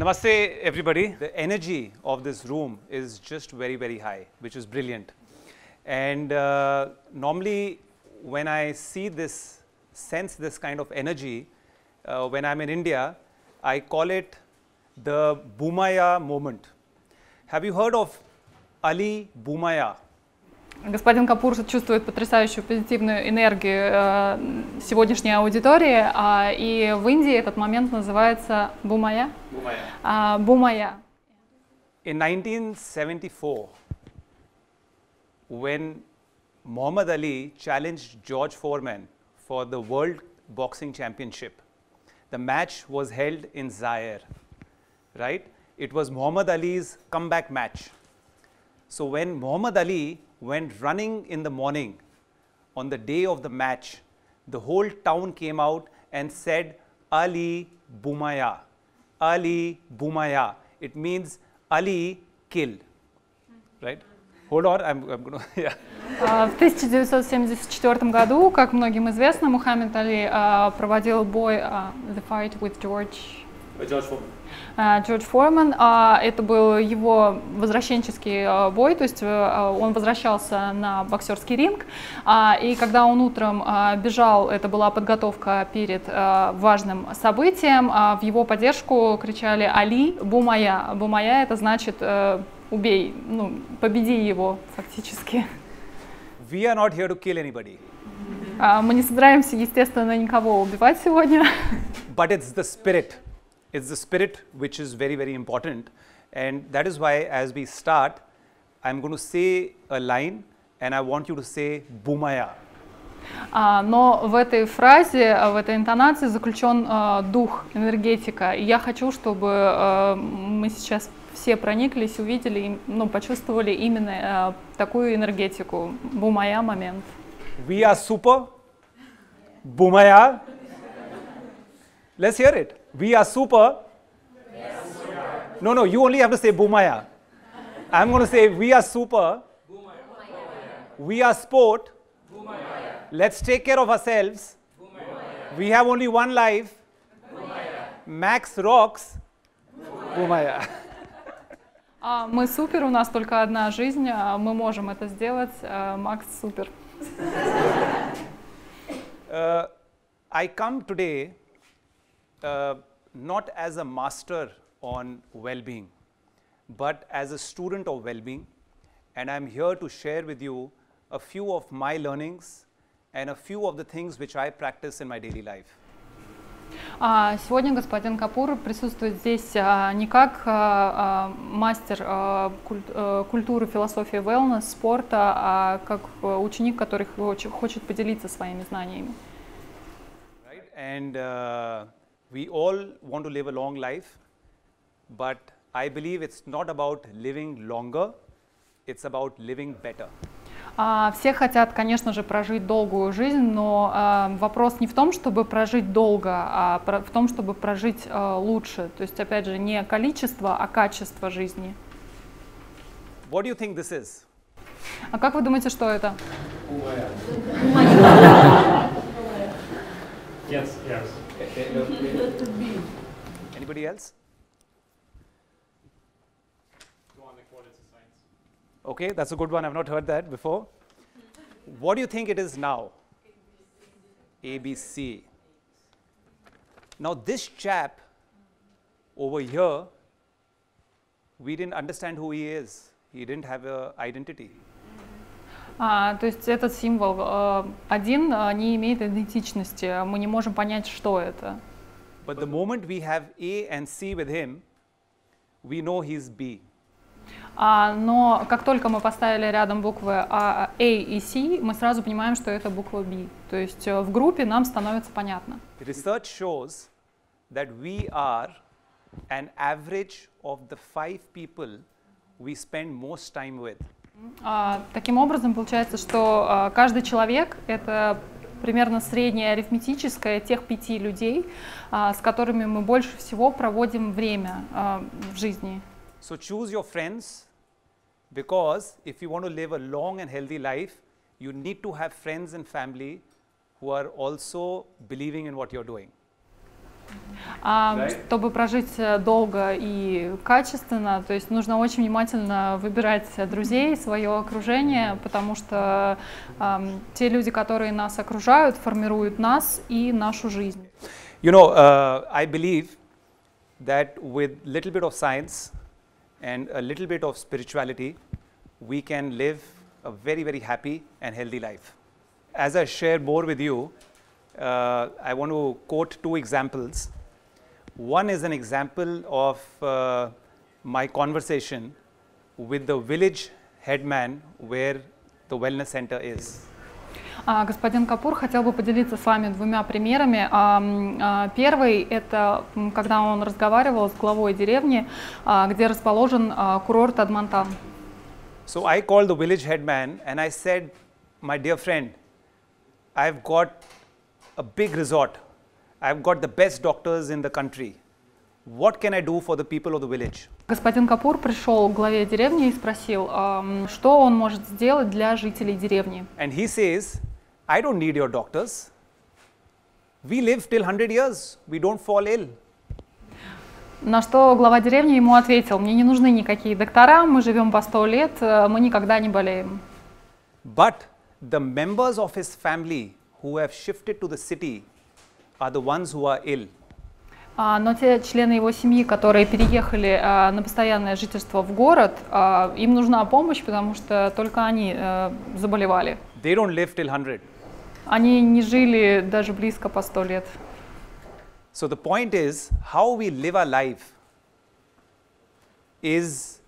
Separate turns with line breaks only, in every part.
Namaste, everybody. The energy of this room is just very, very high, which is brilliant. And normally, when I see this, sense this kind of energy, when I'm in India, I call it the Boomaya moment. Have you heard of Ali Boomaya?
Господин Капур чувствует потрясающую позитивную энергию сегодняшней аудитории, и в Индии этот момент называется Boomaya. Boomaya.
In 1974, when Muhammad Ali challenged George Foreman for the World Boxing Championship, the match was held in Zaire, right? It was Muhammad Ali's comeback match. So when Muhammad Ali went running in the morning on the day of the match, the whole town came out and said, Ali Boomaya, Ali Boomaya. It means Ali kill, right? Hold on, I'm going to, yeah.
В 1974 году, как многим известно, Мухаммед Али проводил бой The Fight with George Foreman. Это был его возвращенческий бой, то есть он возвращался на боксерский ринг, и когда он утром бежал, это была подготовка перед важным событием, в его поддержку кричали «Али, Бумая». Бумая — это значит «убей», ну, победи его фактически.
We are not here to kill anybody.
Мы не собираемся, естественно, никого убивать сегодня.
But it's the spirit. It's the spirit which is very, very important. And that is why, as we start, I'm going to say a line, and I want you to say Boomaya.
Но в этой фразе, в этой интонации заключен дух, энергетика. И я хочу, чтобы мы сейчас все прониклись, увидели, ну, почувствовали именно такую энергетику. Boomaya момент.
We are super. Boomaya. Let's hear it. We are super. No, you only have to say Boomaya. I'm going to say we are super. We are sport. Let's take care of ourselves. We have only one life. Max rocks. Boomaya.
Мы супер, у нас только одна жизнь, мы можем это сделать. Макс супер.
I come today not as a master on well-being, but as a student of well-being, and I'm here to share with you a few of my learnings and a few of the things which I practice in my daily life.
Сегодня господин Капур присутствует здесь не как мастер культуры, философии, wellness, спорта, а как ученик, который хочет поделиться своими знаниями.
Right? And we all want to live a long life, but I believe it's not about living longer, it's about living better.
Все хотят, конечно же, прожить долгую жизнь, но вопрос не в том, чтобы прожить долго, а в том, чтобы прожить лучше. То есть, опять же, не количество, а качество жизни.
What do you think this is?
А как вы думаете, что это?
Yes.
Anybody else? Okay, that's a good one. I've not heard that before. What do you think it is now? ABC. Now this chap over here, we didn't understand who he is. He didn't have an identity.
То есть этот символ один не имеет идентичности. Мы не можем понять, что это.
But the moment we have A and C with him, we know he's B.
Но как только мы поставили рядом буквы A и C, мы сразу понимаем, что это буква B. То есть в группе нам становится понятно.
Research shows that we are an average of the 5 people we spend most time with.
Таким образом, получается, что каждый человек — это примерно среднее арифметическое тех 5 людей, с которыми мы больше всего проводим время в жизни.
So choose your friends, because if you want to live a long and healthy life, you need to have friends and family who are also believing in what you're doing.
Чтобы прожить долго и качественно, то есть нужно очень внимательно выбирать друзей, свое окружение, потому что те люди, которые нас окружают, формируют нас и нашу жизнь.
You know, I believe that with little bit of science and a little bit of spirituality, we can live a very, very happy and healthy life. As I share more with you, I want to quote two examples. One is an example of my conversation with the village headman where the wellness center is.
Господин Капур хотел бы поделиться с вами двумя примерами. Первый – это когда он разговаривал с главой деревни, где расположен курорт Atmantan.
So I called the village headman and I said, my dear friend, I've got a big resort. I've got the best doctors in the country. What can I do for the people of the village?
Господин Капур пришел к главе деревни и спросил, что он может сделать для жителей деревни.
And he says, I don't need your doctors. We live till 100 years. We don't fall ill.
На что глава деревни ему ответил, мне не нужны никакие доктора, мы живем по 100 лет, мы никогда не болеем.
But the members of his family who have shifted to the city are the ones who are ill.
Но те члены его семьи, которые переехали на постоянное жительство в город, им нужна помощь, потому что только они заболевали.
They don't live till 100.
Они не жили даже близко по 100 лет.
So the point is, how we live our life is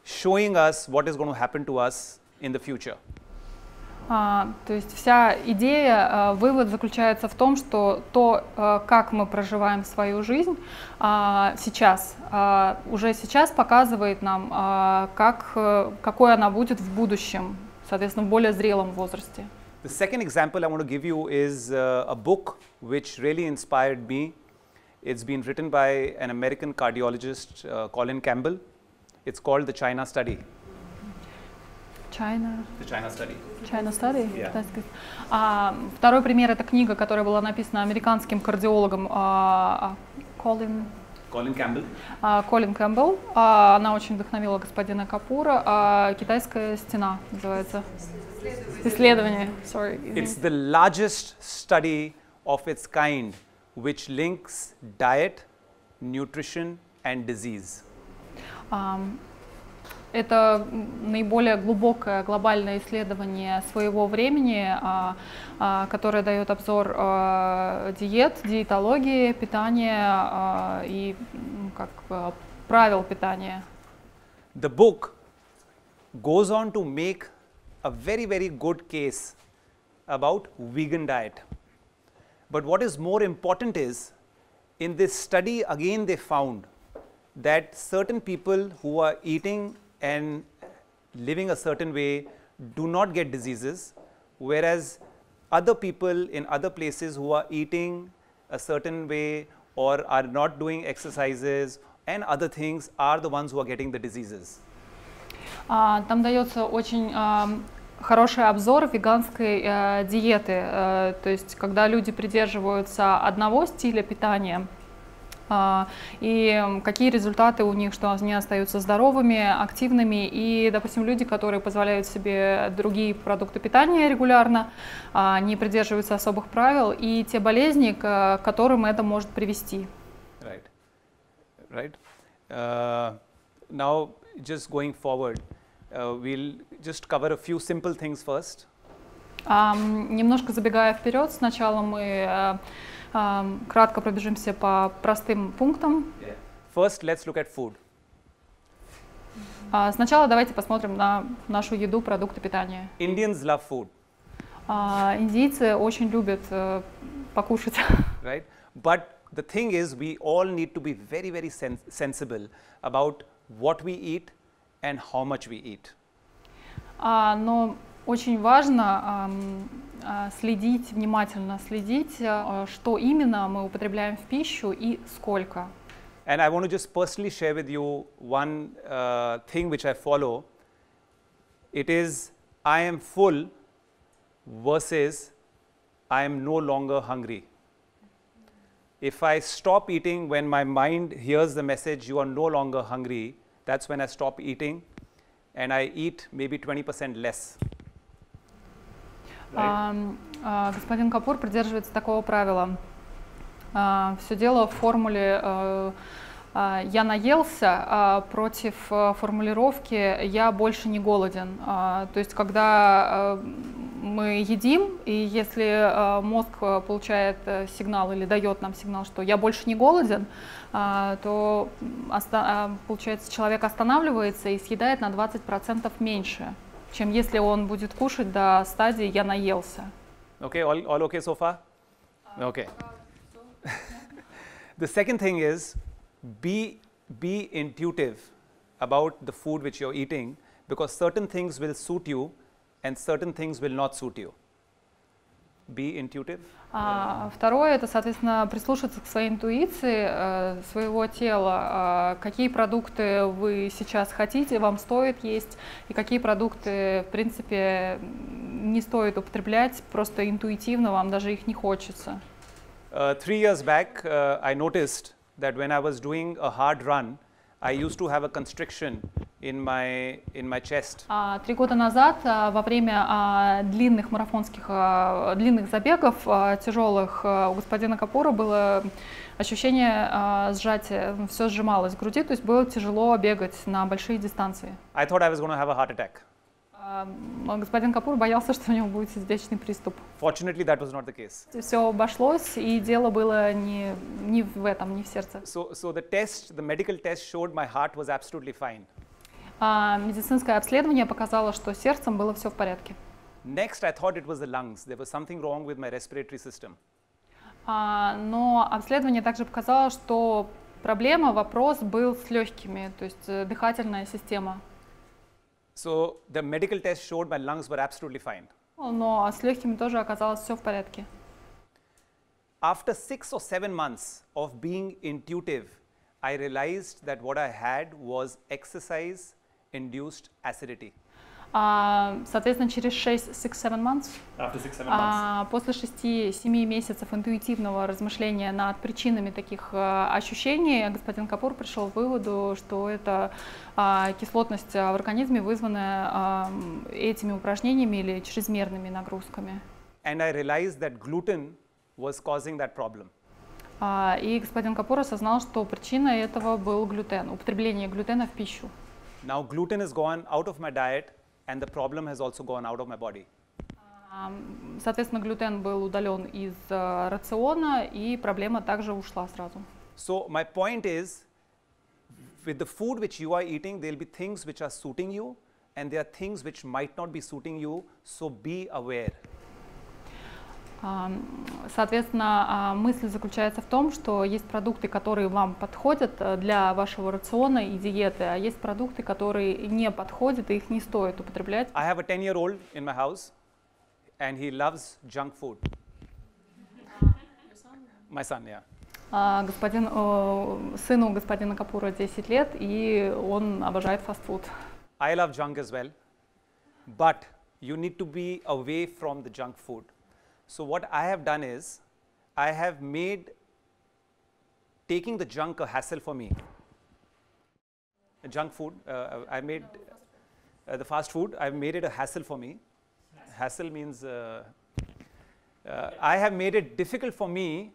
showing us what is going to happen to us in the future.
То есть вся идея, вывод заключается в том, что то, как мы проживаем свою жизнь сейчас, уже сейчас показывает нам, какой она будет в будущем, соответственно, в более зрелом возрасте.
The second example I want to give you is a book which really inspired me. It's been written by an American cardiologist, Colin Campbell. It's called The China Study. The China Study.
China Study?
Yeah.
Второй пример – это книга, которая была написана американским кардиологом Колин Кэмпбелл. Она очень вдохновила господина Капура. «Китайская стена» называется. Исследование.
It's the largest study of its kind which links diet, nutrition and disease.
Это наиболее глубокое глобальное исследование своего времени, которое дает обзор диет, диетологии, питания и правил питания.
The book goes on to make a very, very good case about vegan diet. But what is more important is, in this study again they found that certain people who are eating and living a certain way do not get diseases, whereas other people in other places who are eating a certain way or are not doing exercises and other things are the ones who are getting the diseases.
Там дается очень хороший обзор веганской диеты, то есть когда люди придерживаются одного стиля питания, и какие результаты у них, что они остаются здоровыми, активными, и, допустим, люди, которые позволяют себе другие продукты питания регулярно, не придерживаются особых правил, и те болезни, к которым это может привести.
Right. Now, just going forward, we'll just cover a few simple things first.
Немножко забегая вперед, сначала мы кратко пробежимся по простым пунктам.
First, let's look at food.
Сначала давайте посмотрим на нашу еду, продукты питания.
Indians love food.
Индийцы очень любят покушать.
Right? But the thing is, we all need to be very, very sensible about what we eat and how much we eat.
Но очень важно следить, внимательно следить, что именно мы употребляем в пищу и сколько.
And I want to just personally share with you one thing which I follow. It is, I am full versus I am no longer hungry. If I stop eating when my mind hears the message, you are no longer hungry, that's when I stop eating and I eat maybe 20% less.
Господин Капур придерживается такого правила. Все дело в формуле «я наелся» против формулировки «я больше не голоден». То есть, когда мы едим, и если мозг получает сигнал или дает нам сигнал, что «я больше не голоден», то, получается, человек останавливается и съедает на 20% меньше, чем если он будет кушать до стадии «я наелся».
Okay, all okay so far? Okay. The second thing is be intuitive about the food which you're eating, because certain things will suit you and certain things will not suit you. Be intuitive.
Второе — это, соответственно, прислушаться к своей интуиции, своего тела, какие продукты вы сейчас хотите, вам стоит есть, и какие продукты, в принципе, не стоит употреблять, просто интуитивно вам даже их не хочется.
3 years back, I noticed that when I was doing a hard run, I used to have a constriction in my chest.
3 года назад, во время длинных марафонских, длинных забегов, тяжелых, у господина Капура было ощущение сжатия, все сжималось в груди, то есть было тяжело бегать на большие дистанции.
I thought I was going to have a heart attack.
Господин Капур боялся, что у него будет сердечный приступ.
Fortunately, that was not the case.
Все обошлось, и дело было не в этом, не в сердце.
So the medical test showed my heart was absolutely fine.
Медицинское обследование показало, что с сердцем было все в порядке.
Next, I thought it was the lungs. There was something wrong with my respiratory system.
Но обследование также показало, что вопрос был с легкими, то есть дыхательная система.
So the medical test showed my lungs were absolutely fine.
Но с легкими тоже оказалось все в порядке.
After 6 or 7 months of being intuitive, I realized that what I had was exercise-induced acidity.
Соответственно, через 6-7 months, после 6-7 месяцев интуитивного размышления над причинами таких ощущений, господин Капур пришел к выводу, что это кислотность в организме, вызванная этими упражнениями или чрезмерными нагрузками.
And I realized that gluten was causing that problem.
И господин Капур осознал, что причиной этого был глютен, употребление глютена в пищу.
Now gluten is gone out of my diet, and the problem has also gone out of my body.
Соответственно, глютен был удален из рациона, и проблема также ушла сразу.
So my point is, with the food which you are eating, there will be things which are suiting you, and there are things which might not be suiting you. So be aware.
Соответственно, мысль заключается в том, что есть продукты, которые вам подходят для вашего рациона и диеты, а есть продукты, которые не подходят, и их не стоит употреблять.
I have a 10-year-old in my house, and he loves junk food. My son, yeah.
Сыну господина Капура 10 лет, и он обожает фастфуд.
I love junk as well, but you need to be away from the junk food. So what I have done is, I have made taking the junk a hassle for me. Junk food, I made the fast food, I've made it a hassle for me. Hassle means I have made it difficult for me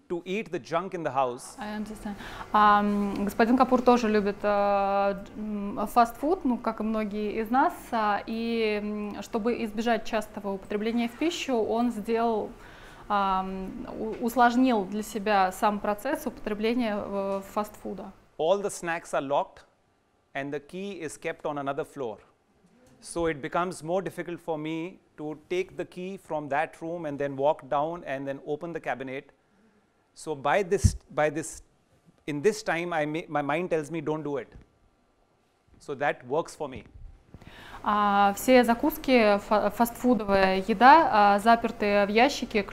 to eat the junk in the house.
I understand. Господин Капур тоже любит фастфуд, ну, как и многие из нас, и чтобы избежать частого употребления в пищу, он усложнил для себя сам процесс употребления фастфуда.
All the snacks are locked, and the key is kept on another floor. So it becomes more difficult for me to take the key from that room and then walk down and then open the cabinet. So in this time, my mind tells me don't do it. So that works for me.
Все закуски, фастфудовая еда, запертые в ящике,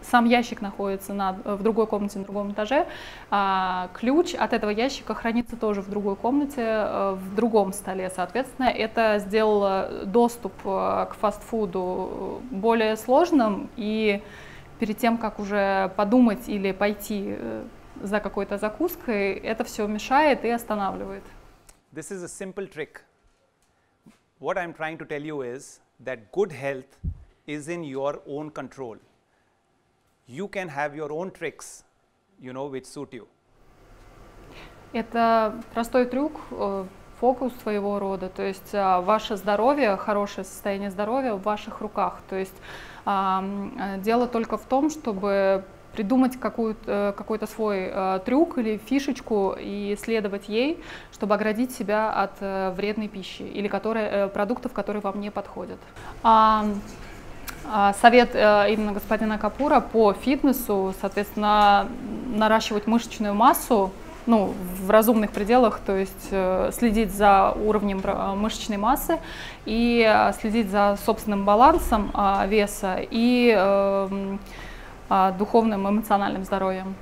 сам ящик находится в другой комнате, на другом этаже, ключ от этого ящика хранится тоже в другой комнате, в другом столе. Соответственно, это сделало доступ к фастфуду более сложным и перед тем, как уже подумать или пойти за какой-то закуской, это все мешает и останавливает.
This is a simple trick. What I'm trying to tell you is that good health is in your own control. You can have your own tricks, which suit you.
Это простой трюк, фокус своего рода, то есть ваше здоровье, хорошее состояние здоровья в ваших руках. То есть дело только в том, чтобы придумать какой-то свой трюк или фишечку и следовать ей, чтобы оградить себя от вредной пищи или продуктов, которые вам не подходят. Совет именно господина Капура по фитнесу, соответственно, наращивать мышечную массу, в разумных пределах, то есть следить за уровнем мышечной массы и следить за собственным балансом веса и духовным, эмоциональным здоровьем.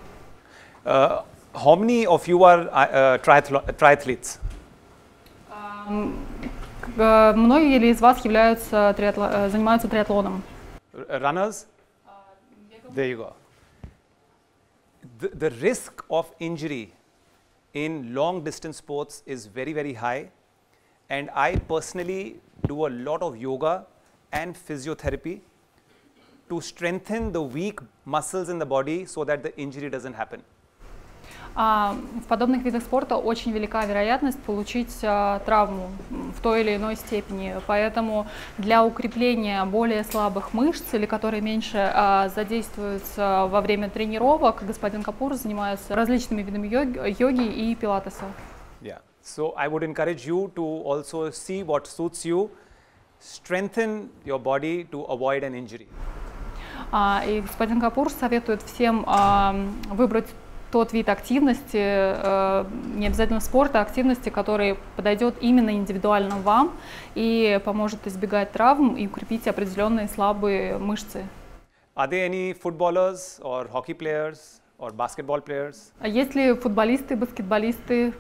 How many of you are triathletes?
Многие ли из вас занимаются триатлоном?
Runners? There you go. The risk of injury in long distance sports is very, very high, and I personally do a lot of yoga and physiotherapy to strengthen the weak muscles in the body so that the injury doesn't happen.
В подобных видах спорта очень велика вероятность получить травму в той или иной степени, поэтому для укрепления более слабых мышц или которые меньше задействуются во время тренировок, господин Капур занимается различными видами йоги и пилатеса.
Yeah. So I would encourage you to also see what suits you, strengthen your body to avoid an injury.
И господин Капур советует всем выбрать тот вид активности, не обязательно спорта, активности, который подойдет именно индивидуально вам и поможет избегать травм и укрепить определенные слабые мышцы.
Are there any footballers or hockey players or basketball players?
А есть ли футболисты, баскетболисты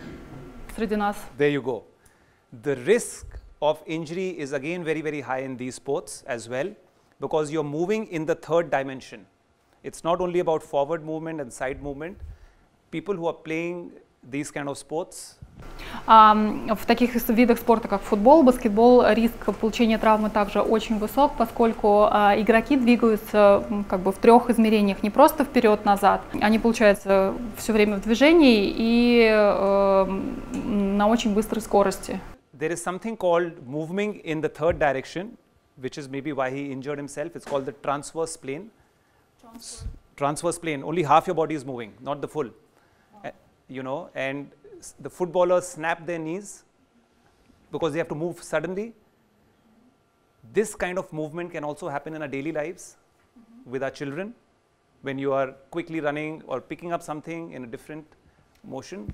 среди нас?
There you go. The risk of injury is again very, very high in these sports as well, because you're moving in the third dimension. It's not only about forward movement and side movement. People who are playing these kind of sports.
В таких видах спорта, как футбол, баскетбол, риск получения травмы также очень высок, поскольку игроки двигаются в трех измерениях, не просто вперед-назад. Они, получается, все время в движении и на очень быстрой скорости.
There is something called moving in the third direction, which is maybe why he injured himself. It's called the transverse plane. Transverse plane. Only half your body is moving, not the full. And the footballers snap their knees because they have to move suddenly. This kind of movement can also happen in our daily lives with our children when you are quickly running or picking up something in a different motion.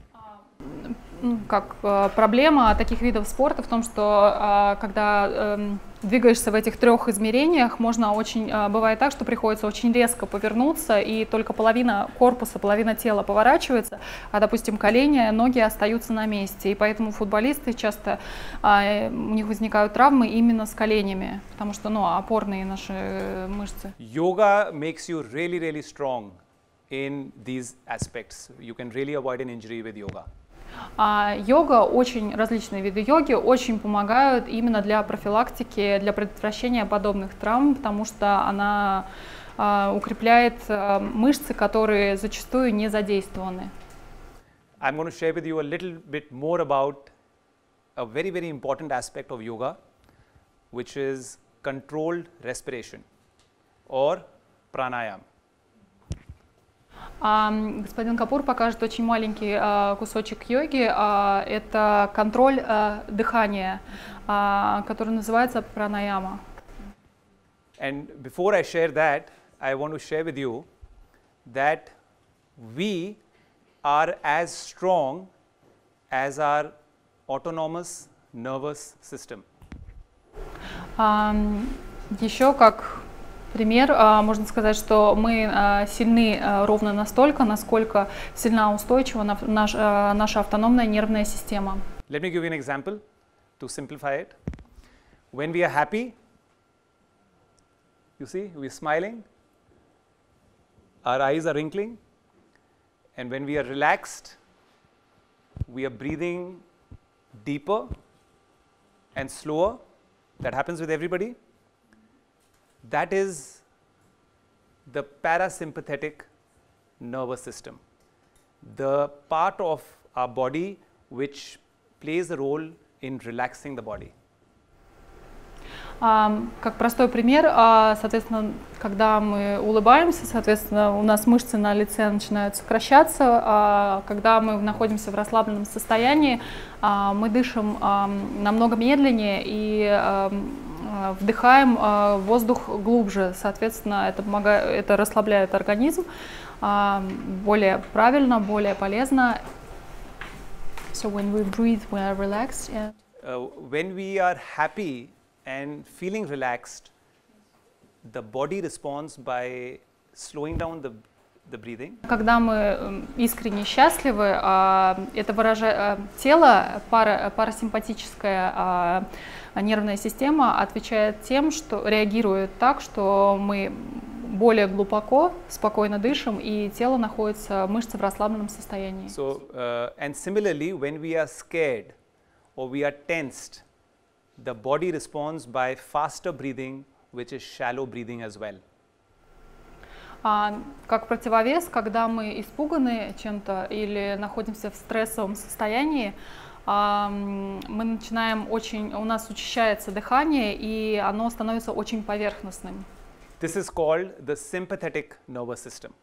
Проблема таких видов спорта в том, что когда двигаешься в этих трех измерениях, бывает так, что приходится очень резко повернуться, и только половина корпуса, половина тела поворачивается, а, допустим, колени, ноги остаются на месте. И поэтому футболисты часто, у них возникают травмы именно с коленями, потому что, опорные наши мышцы.
Yoga makes you really, really strong in these aspects. You can really avoid an injury with yoga.
Йога, различные виды йоги очень помогают именно для профилактики, для предотвращения подобных травм, потому что она укрепляет мышцы, которые зачастую не задействованы.
I'm going to share with you a little bit more about a very, very important aspect of yoga, which is controlled respiration or pranayama.
Господин Капур покажет очень маленький кусочек йоги. Это контроль дыхания, который называется пранаяма.
And before I share that, I want to share with you that we are as strong as our autonomous nervous system.
Еще как пример, можно сказать, что мы сильны ровно настолько, насколько сильна устойчива наша автономная нервная система.
Let me give you an example to simplify it. When we are happy, you see, we're smiling. our eyes are wrinkling, and when we are relaxed, we are breathing deeper and slower. That happens with everybody. That is the parasympathetic nervous system, the part of our body which plays a role in relaxing the body.
Как простой пример, соответственно, когда мы улыбаемся, соответственно, у нас мышцы на лице начинают сокращаться. Когда мы находимся в расслабленном состоянии, мы дышим намного медленнее и вдыхаем воздух глубже. Соответственно, это расслабляет организм более правильно, более полезно. So when we breathe, we are relaxed. Yeah.
When we are happy and feeling relaxed, the body responds by slowing down the breathing.
Когда мы искренне счастливы, это выражает тело, парасимпатическая нервная система отвечает тем, что реагирует так, что мы более глубоко, спокойно дышим, и тело находится, мышцы в расслабленном состоянии.
So, and similarly, when we are scared or we are tensed, the body responds by faster breathing, which is shallow breathing as well.
Как противовес, когда мы испуганы чем-то или находимся в стрессовом состоянии, мы начинаем у нас учащается дыхание, и оно становится очень поверхностным.
This is called the sympathetic nervous system.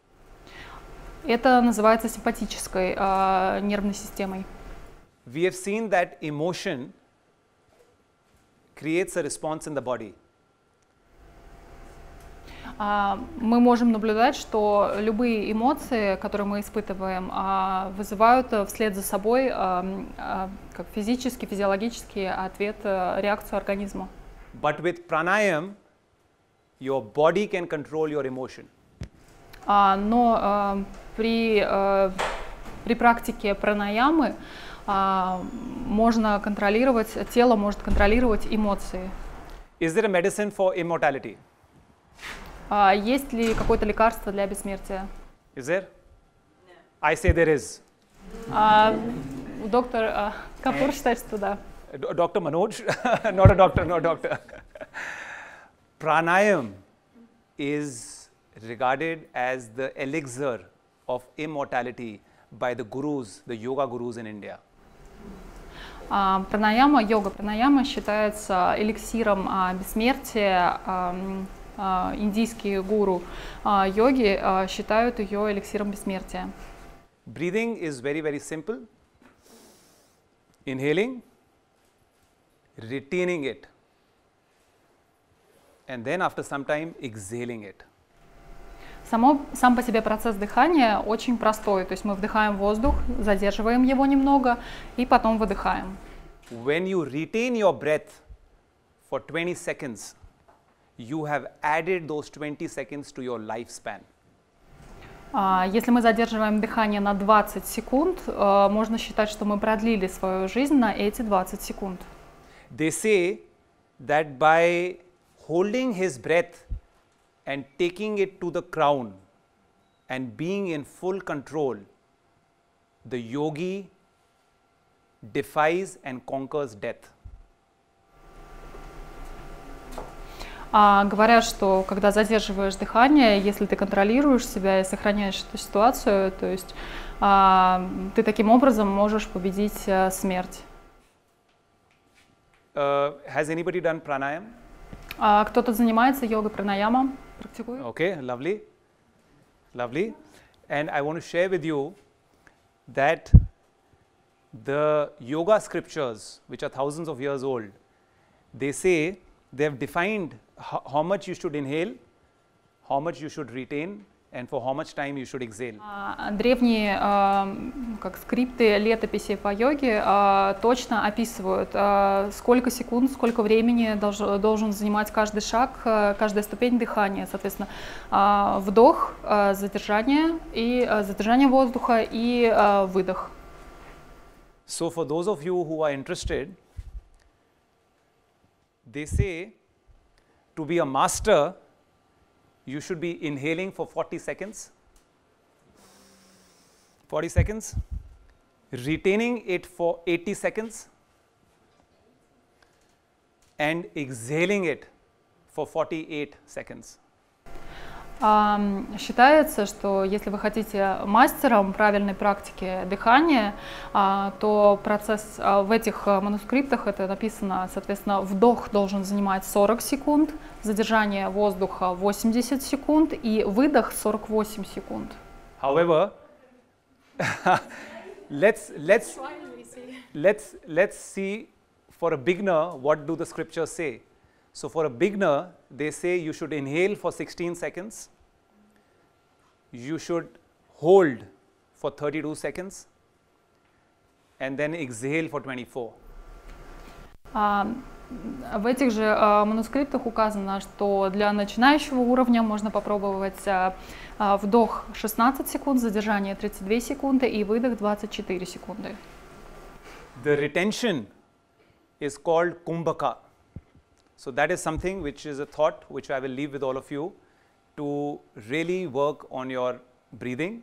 Это называется симпатической нервной системой.
We have seen that emotion creates a response in the body.
Мы можем наблюдать, что любые эмоции, которые мы испытываем, вызывают вслед за собой как физический, физиологический ответ, реакцию организма.
But with pranayam, your body can control your emotion.
Но при практике пранаямы можно контролировать, тело может контролировать эмоции.
Is there a medicine for immortality?
Есть ли какое-то лекарство для бессмертия?
Is there? No. I say there is.
Доктор Капур считает, что да.
Dr. Manoj, not a doctor, no doctor. Pranayam is regarded as the elixir of immortality by the gurus, the yoga gurus in India.
Пранаяма, йога пранаяма считается эликсиром бессмертия. Индийские гуру йоги считают ее эликсиром бессмертия.
Breathing is very, very simple. Inhaling, retaining it, and then after some time exhaling it.
Сам по себе процесс дыхания очень простой, то есть мы вдыхаем воздух, задерживаем его немного и потом выдыхаем.
When you retain your breath for 20 seconds, you have added those 20 seconds to your lifespan.
Если мы задерживаем дыхание на 20 секунд, можно считать, что мы продлили свою жизнь на эти 20 секунд.
They say that by holding his breath and taking it to the crown and being in full control, the yogi defies and conquers death.
Говорят, что когда задерживаешь дыхание, если ты контролируешь себя и сохраняешь эту ситуацию, то есть ты таким образом можешь победить смерть.
Has anybody done pranayam?
Кто-то занимается йогой пранаямом, практикует?
Okay, lovely, lovely. And I want to share with you that the yoga scriptures, which are thousands of years old, they say they have defined how much you should inhale, how much you should retain, and for how much time you should exhale.
Древние как скрипты летописи по йоге точно описывают, сколько секунд, сколько времени должен занимать каждый шаг, каждая ступень дыхания. Соответственно, вдох, задержание воздуха и выдох.
So for those of you who are interested, they say to be a master, you should be inhaling for 40 seconds, 40 seconds, retaining it for 80 seconds, and exhaling it for 48 seconds.
Считается, что если вы хотите мастером правильной практики дыхания, то процесс в этих манускриптах это написано, соответственно, вдох должен занимать 40 секунд, задержание воздуха 80 секунд и выдох 48 секунд.
However, let's see for a beginner what do the scriptures say. So for a beginner, they say you should inhale for 16 seconds, you should hold for 32 seconds, and then exhale for 24.
В этих же манускриптах указано, что для начинающего уровня можно попробовать вдох 16 секунд, задержание 32 секунды и выдох 24 секунды.
The retention is called kumbhaka. So that is something which is a thought which I will leave with all of you to really work on your breathing,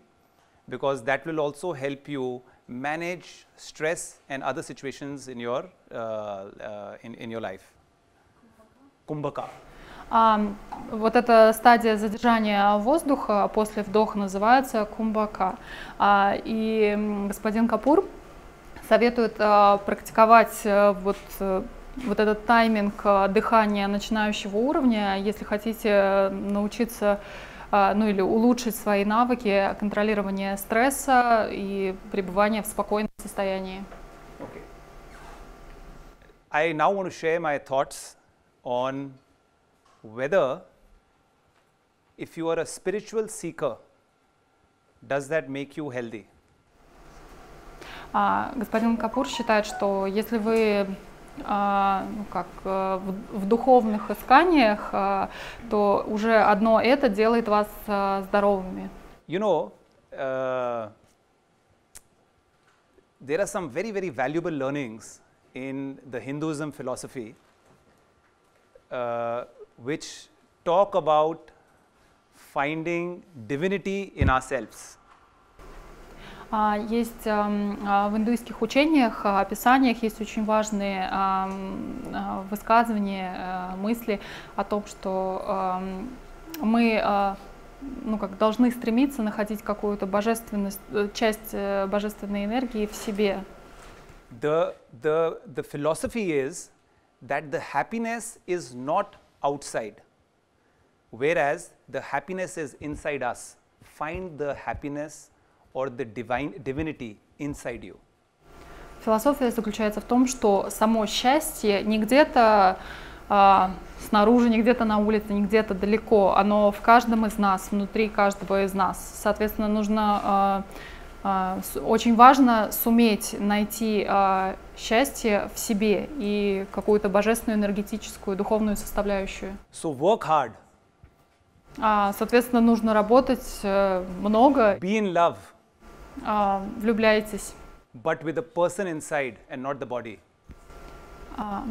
because that will also help you manage stress and other situations in your life. Kumbhaka.
Вот эта стадия задержания воздуха после вдоха называется кумбака. И господин Капур советует практиковать вот этот тайминг дыхания начинающего уровня, если хотите научиться, или улучшить свои навыки контролирования стресса и пребывания в спокойном состоянии.
Okay. I now want to share my thoughts on whether, if you are a spiritual seeker, does that make you healthy?
Господин Капур считает, что если вы в духовных исканиях, то уже одно это делает вас здоровыми.
You know, there are some very, very valuable learnings in the Hinduism philosophy which talk about finding divinity in ourselves.
Есть в индуистских учениях, описаниях есть очень важные высказывания, мысли о том, что мы должны стремиться находить какую-то божественность, часть божественной энергии в себе.
The philosophy is that the happiness is not outside, whereas the happiness is inside us. Find the happiness or the divinity inside you.
Философия заключается в том, что само счастье не где-то снаружи, не где-то на улице, не где-то далеко, оно в каждом из нас, внутри каждого из нас. Соответственно, нужно очень важно суметь найти счастье в себе и какую-то божественную, энергетическую, духовную составляющую.
So work hard.
Соответственно, нужно работать много.
Be in love.
Влюбляйтесь.
But with the person inside and not the body.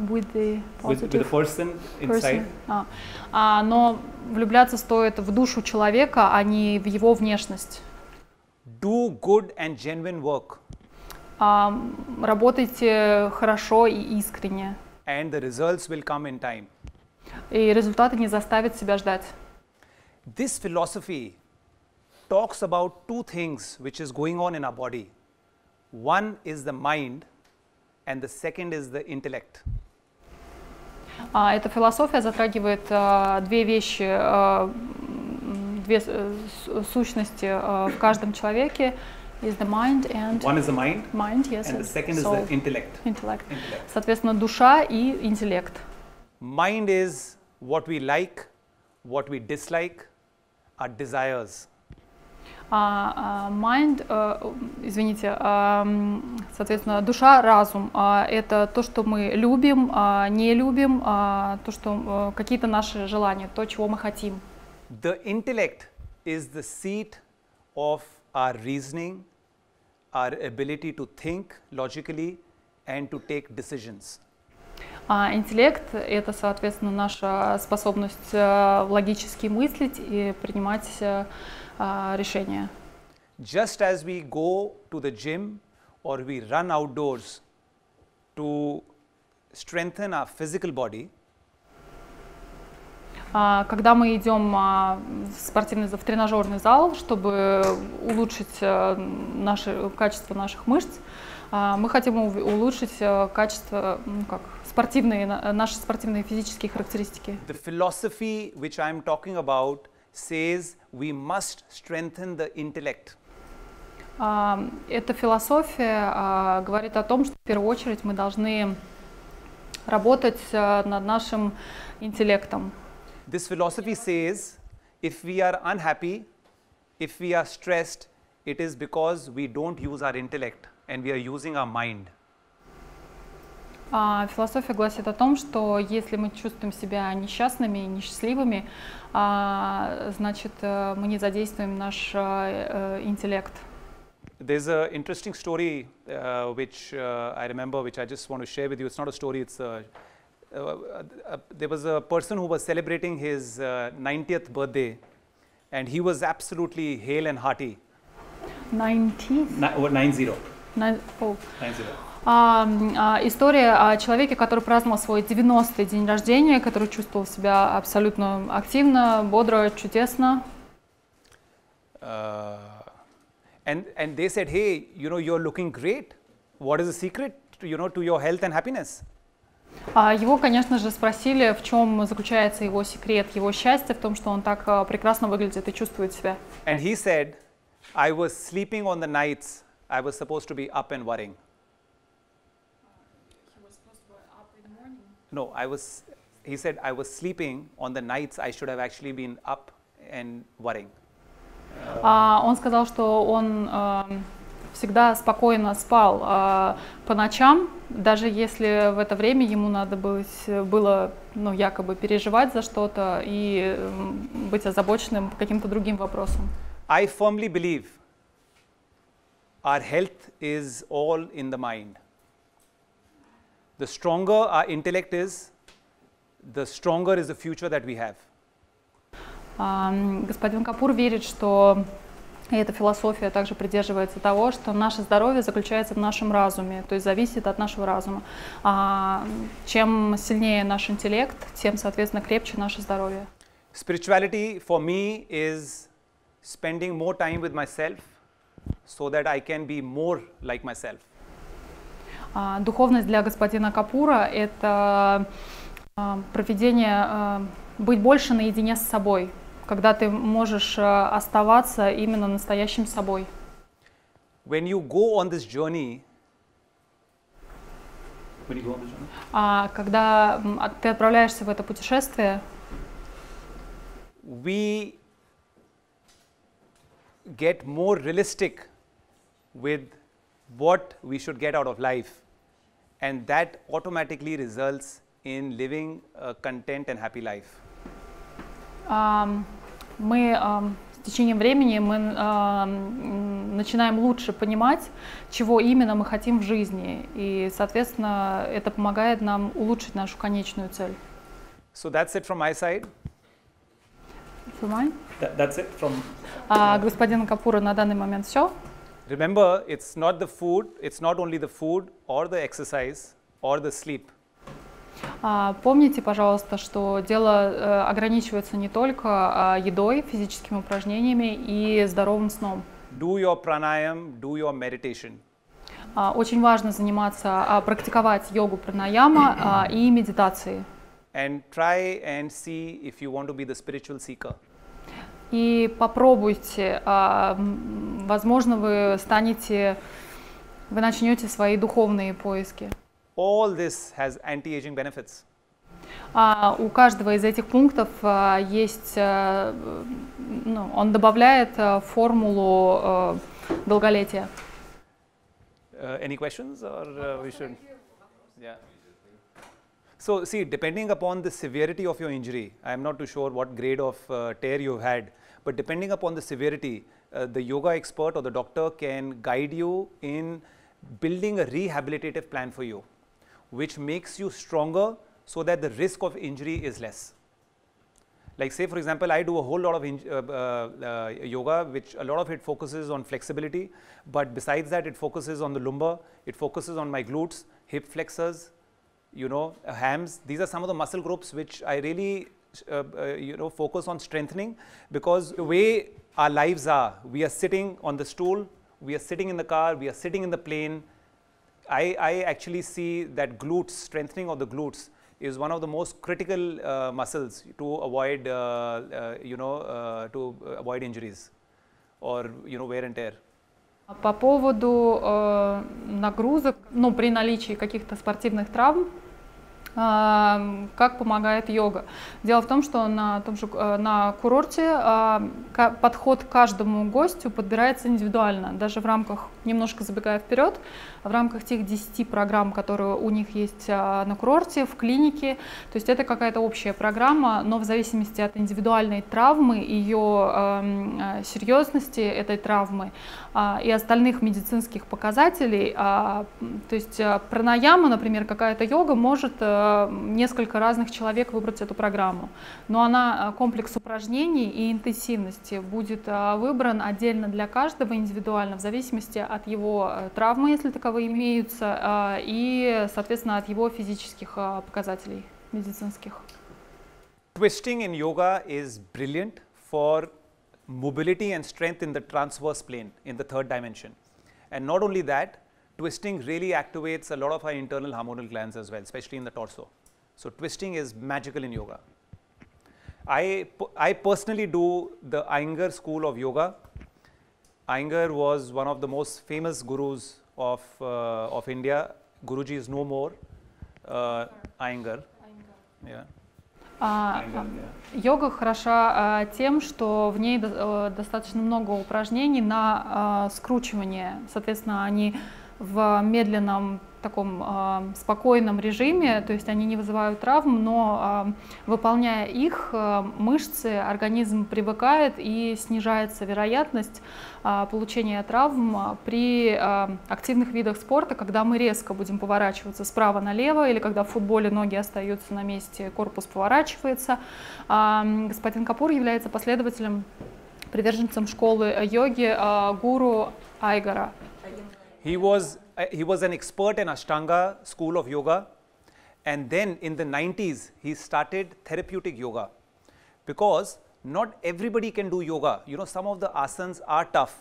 With the
person inside.
Но влюбляться стоит в душу человека, а не в его внешность.
Do good and genuine work.
Работайте хорошо и искренне.
And the results will come in time.
И результаты не заставят себя ждать.
This philosophy talks about two things which is going on in our body. One is the mind and the second is the intellect.
Эта философия затрагивает две вещи, две сущности в каждом человеке. Is the mind and
one is the mind,
yes,
and the second is the intellect.
Соответственно, душа и интеллект.
Mind is what we like, what we dislike, our desires.
Соответственно, душа, разум, это то, что мы любим, не любим, то, что какие-то наши желания, то, чего мы хотим.
The intellect is the seat of our reasoning, our ability to think logically and to take decisions.
Интеллект – это, соответственно, наша способность логически мыслить и принимать решения.
just as we go to the gym or we run outdoors to strengthen our physical body,
когда мы идем в тренажерный зал, чтобы улучшить качество наших мышц, мы хотим улучшить качество, наши спортивные физические характеристики.
The philosophy which I am talking about says we must strengthen the intellect.
Эта философия говорит о том, что в первую очередь мы должны работать над нашим интеллектом.
This philosophy says if we are unhappy, if we are stressed, it is because we don't use our intellect and we are using our mind.
Философия гласит о том, что если мы чувствуем себя несчастными, несчастливыми, значит мы не задействуем наш интеллект.
There's an interesting story which I remember, which I just want to share with you. It's not a story, it's there was a person who was celebrating his 90th birthday, and he was absolutely hale and hearty.
90?
90.
История о человеке, который праздновал свой 90-й день рождения, который чувствовал себя абсолютно активно, бодро, чудесно.
And they said, hey, you're looking great. What is the secret, to your health and happiness?
Его, конечно же, спросили, в чем заключается его секрет, его счастье, в том, что он так прекрасно выглядит и чувствует себя.
And he said, I was sleeping on the nights I was supposed to be up and worrying.
He was supposed to be up in the morning?
No, he said, I was sleeping on the nights I should have actually been up and worrying.
Он сказал, что он всегда спокойно спал по ночам, даже если в это время ему надо было якобы переживать за что-то и быть озабоченным каким-то другим вопросом.
I firmly believe our health is all in the mind. The stronger our intellect is, the stronger is the future that we have.
Господин Капур верит, что эта философия также придерживается того, что наше здоровье заключается в нашем разуме, то есть зависит от нашего разума. Чем сильнее наш интеллект, тем, соответственно, крепче наше здоровье.
Spirituality for me is spending more time with myself so that I can be more like myself.
Духовность для господина Капура – это проведение, быть больше наедине с собой, когда ты можешь оставаться именно настоящим собой.
When you go on this journey,
когда ты отправляешься в это путешествие,
we get more realistic with what we should get out of life, and that automatically results in living a content and happy life.
Мы с течением времени начинаем лучше понимать, чего именно мы хотим в жизни, и, соответственно, это помогает нам улучшить нашу конечную цель.
So that's it from my side. That's it from.
Господин Капура, на данный момент все.
Remember, it's not only the food or the exercise or the sleep.
Помните, пожалуйста, что дело ограничивается не только едой, физическими упражнениями и здоровым сном.
Do your pranayam, do your meditation.
Очень важно практиковать йогу пранаяма и медитации.
And try and see if you want to be the spiritual seeker.
И попробуйте, возможно, вы начнете свои духовные поиски.
All this has anti-aging benefits.
У каждого из этих пунктов есть, он добавляет формулу долголетия.
Any questions, or we should? Yeah. So, see, depending upon the severity of your injury, I am not too sure what grade of tear you had, but depending upon the severity, the yoga expert or the doctor can guide you in building a rehabilitative plan for you, which makes you stronger so that the risk of injury is less. Like say for example, I do a whole lot of yoga, which a lot of it focuses on flexibility, but besides that it focuses on the lumbar, it focuses on my glutes, hip flexors, you know, hams. These are some of the muscle groups which I really you know, focus on strengthening, because the way our lives are, we are sitting on the stool, we are sitting in the car, we are sitting in the plane. I actually see that glutes, strengthening of the glutes is one of the most critical muscles to avoid you know, to avoid injuries or, you know, wear and tear.
По поводу нагрузок, ну, при наличии каких-то спортивных травм, как помогает йога? Дело в том, что на том же на курорте подход к каждому гостю подбирается индивидуально, даже в рамках, немножко забегая вперед, в рамках тех 10 программ, которые у них есть на курорте, в клинике. То есть это какая-то общая программа, но в зависимости от индивидуальной травмы, ее серьезности этой травмы и остальных медицинских показателей, то есть пранаяма, например, какая-то йога может несколько разных человек выбрать эту программу, но она, комплекс упражнений и интенсивности будет выбран отдельно для каждого индивидуально в зависимости от его травмы, если таковые имеются, и, соответственно, от его физических показателей медицинских.
Twisting in yoga is brilliant for mobility and strength in the transverse plane, in the third dimension. And not only that, twisting really activates a lot of our internal hormonal glands as well, especially in the torso. So twisting is magical in yoga. I personally do the Iyengar school of yoga. Iyengar was one of the most famous gurus of India. Guruji is no more. Iyengar. Yeah.
Йога хороша тем, что в ней достаточно много упражнений на скручивание. Соответственно, они в медленном, таком спокойном режиме, то есть они не вызывают травм, но выполняя их, мышцы, организм привыкает и снижается вероятность получения травм при активных видах спорта, когда мы резко будем поворачиваться справа налево, или когда в футболе ноги остаются на месте, корпус поворачивается. Господин Капур является последователем, приверженцем школы йоги гуру Айгара.
He was an expert in Ashtanga school of yoga, and then in the 90s he started therapeutic yoga, because not everybody can do yoga. You know, some of the asanas are tough,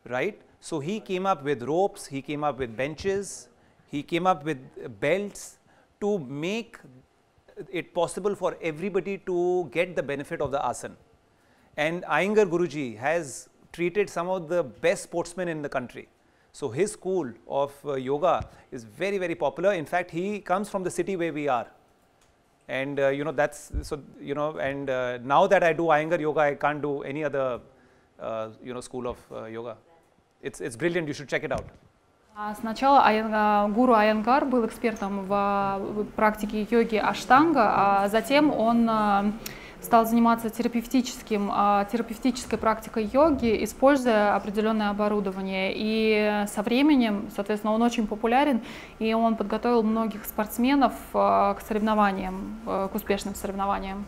right? So he came up with ropes, he came up with benches, he came up with belts to make it possible for everybody to get the benefit of the asana. And Iyengar Guruji has treated some of the best sportsmen in the country. So his school of yoga is very, very popular. In fact, he comes from the city where we are. And you know, that's, so, you know, and now that I do Iyengar yoga, I can't do any other, you know, school of yoga. It's brilliant, you should check it out.
Сначала гуру Айенгар был экспертом в практике йоги Аштанга, а затем он стал заниматься терапевтической практикой йоги, используя определенное оборудование. И со временем, соответственно, он очень популярен, и он подготовил многих спортсменов к соревнованиям, к успешным соревнованиям.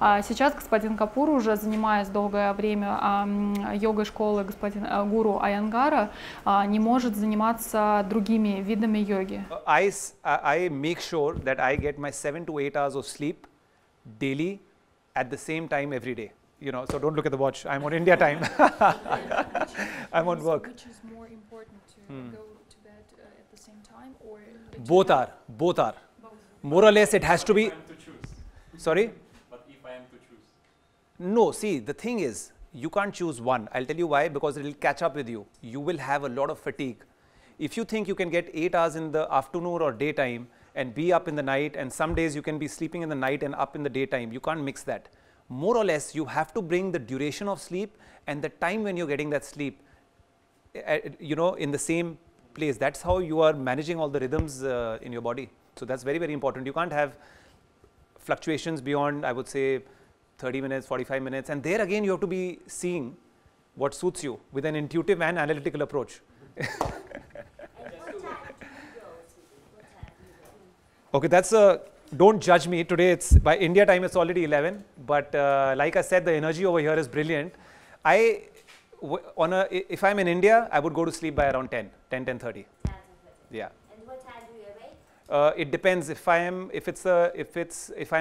А сейчас господин Капур, уже занимаясь долгое время йогой школы гуру Айенгара, не может заниматься другими видами йоги.
I make sure that I get my 7 to 8 hours of sleep daily at the same time every day. You know, so don't look at the watch. I'm on India time. I'm on work.
Which is more important to go to bed at the same time, or
Both are. More or less, it has to be. Sorry?
But if I am to choose?
No, see, the thing is, you can't choose one. I'll tell you why, because it will catch up with you. You will have a lot of fatigue. If you think you can get 8 hours in the afternoon or daytime and be up in the night, and some days you can be sleeping in the night and up in the daytime, you can't mix that. More or less, you have to bring the duration of sleep and the time when you're getting that sleep, you know, in the same place. That's how you are managing all the rhythms in your body. So that's very, very important. You can't have fluctuations beyond, I would say, 30 minutes, 45 minutes. And there again, you have to be seeing what suits you with an intuitive and analytical approach. Okay, that's a don't judge me. Today it's by India time it's already 11, but like I said, the energy over here is brilliant. If I'm in India, I would go to sleep by around 10:30. Yeah.
And what time do you awake?
It depends. If I'm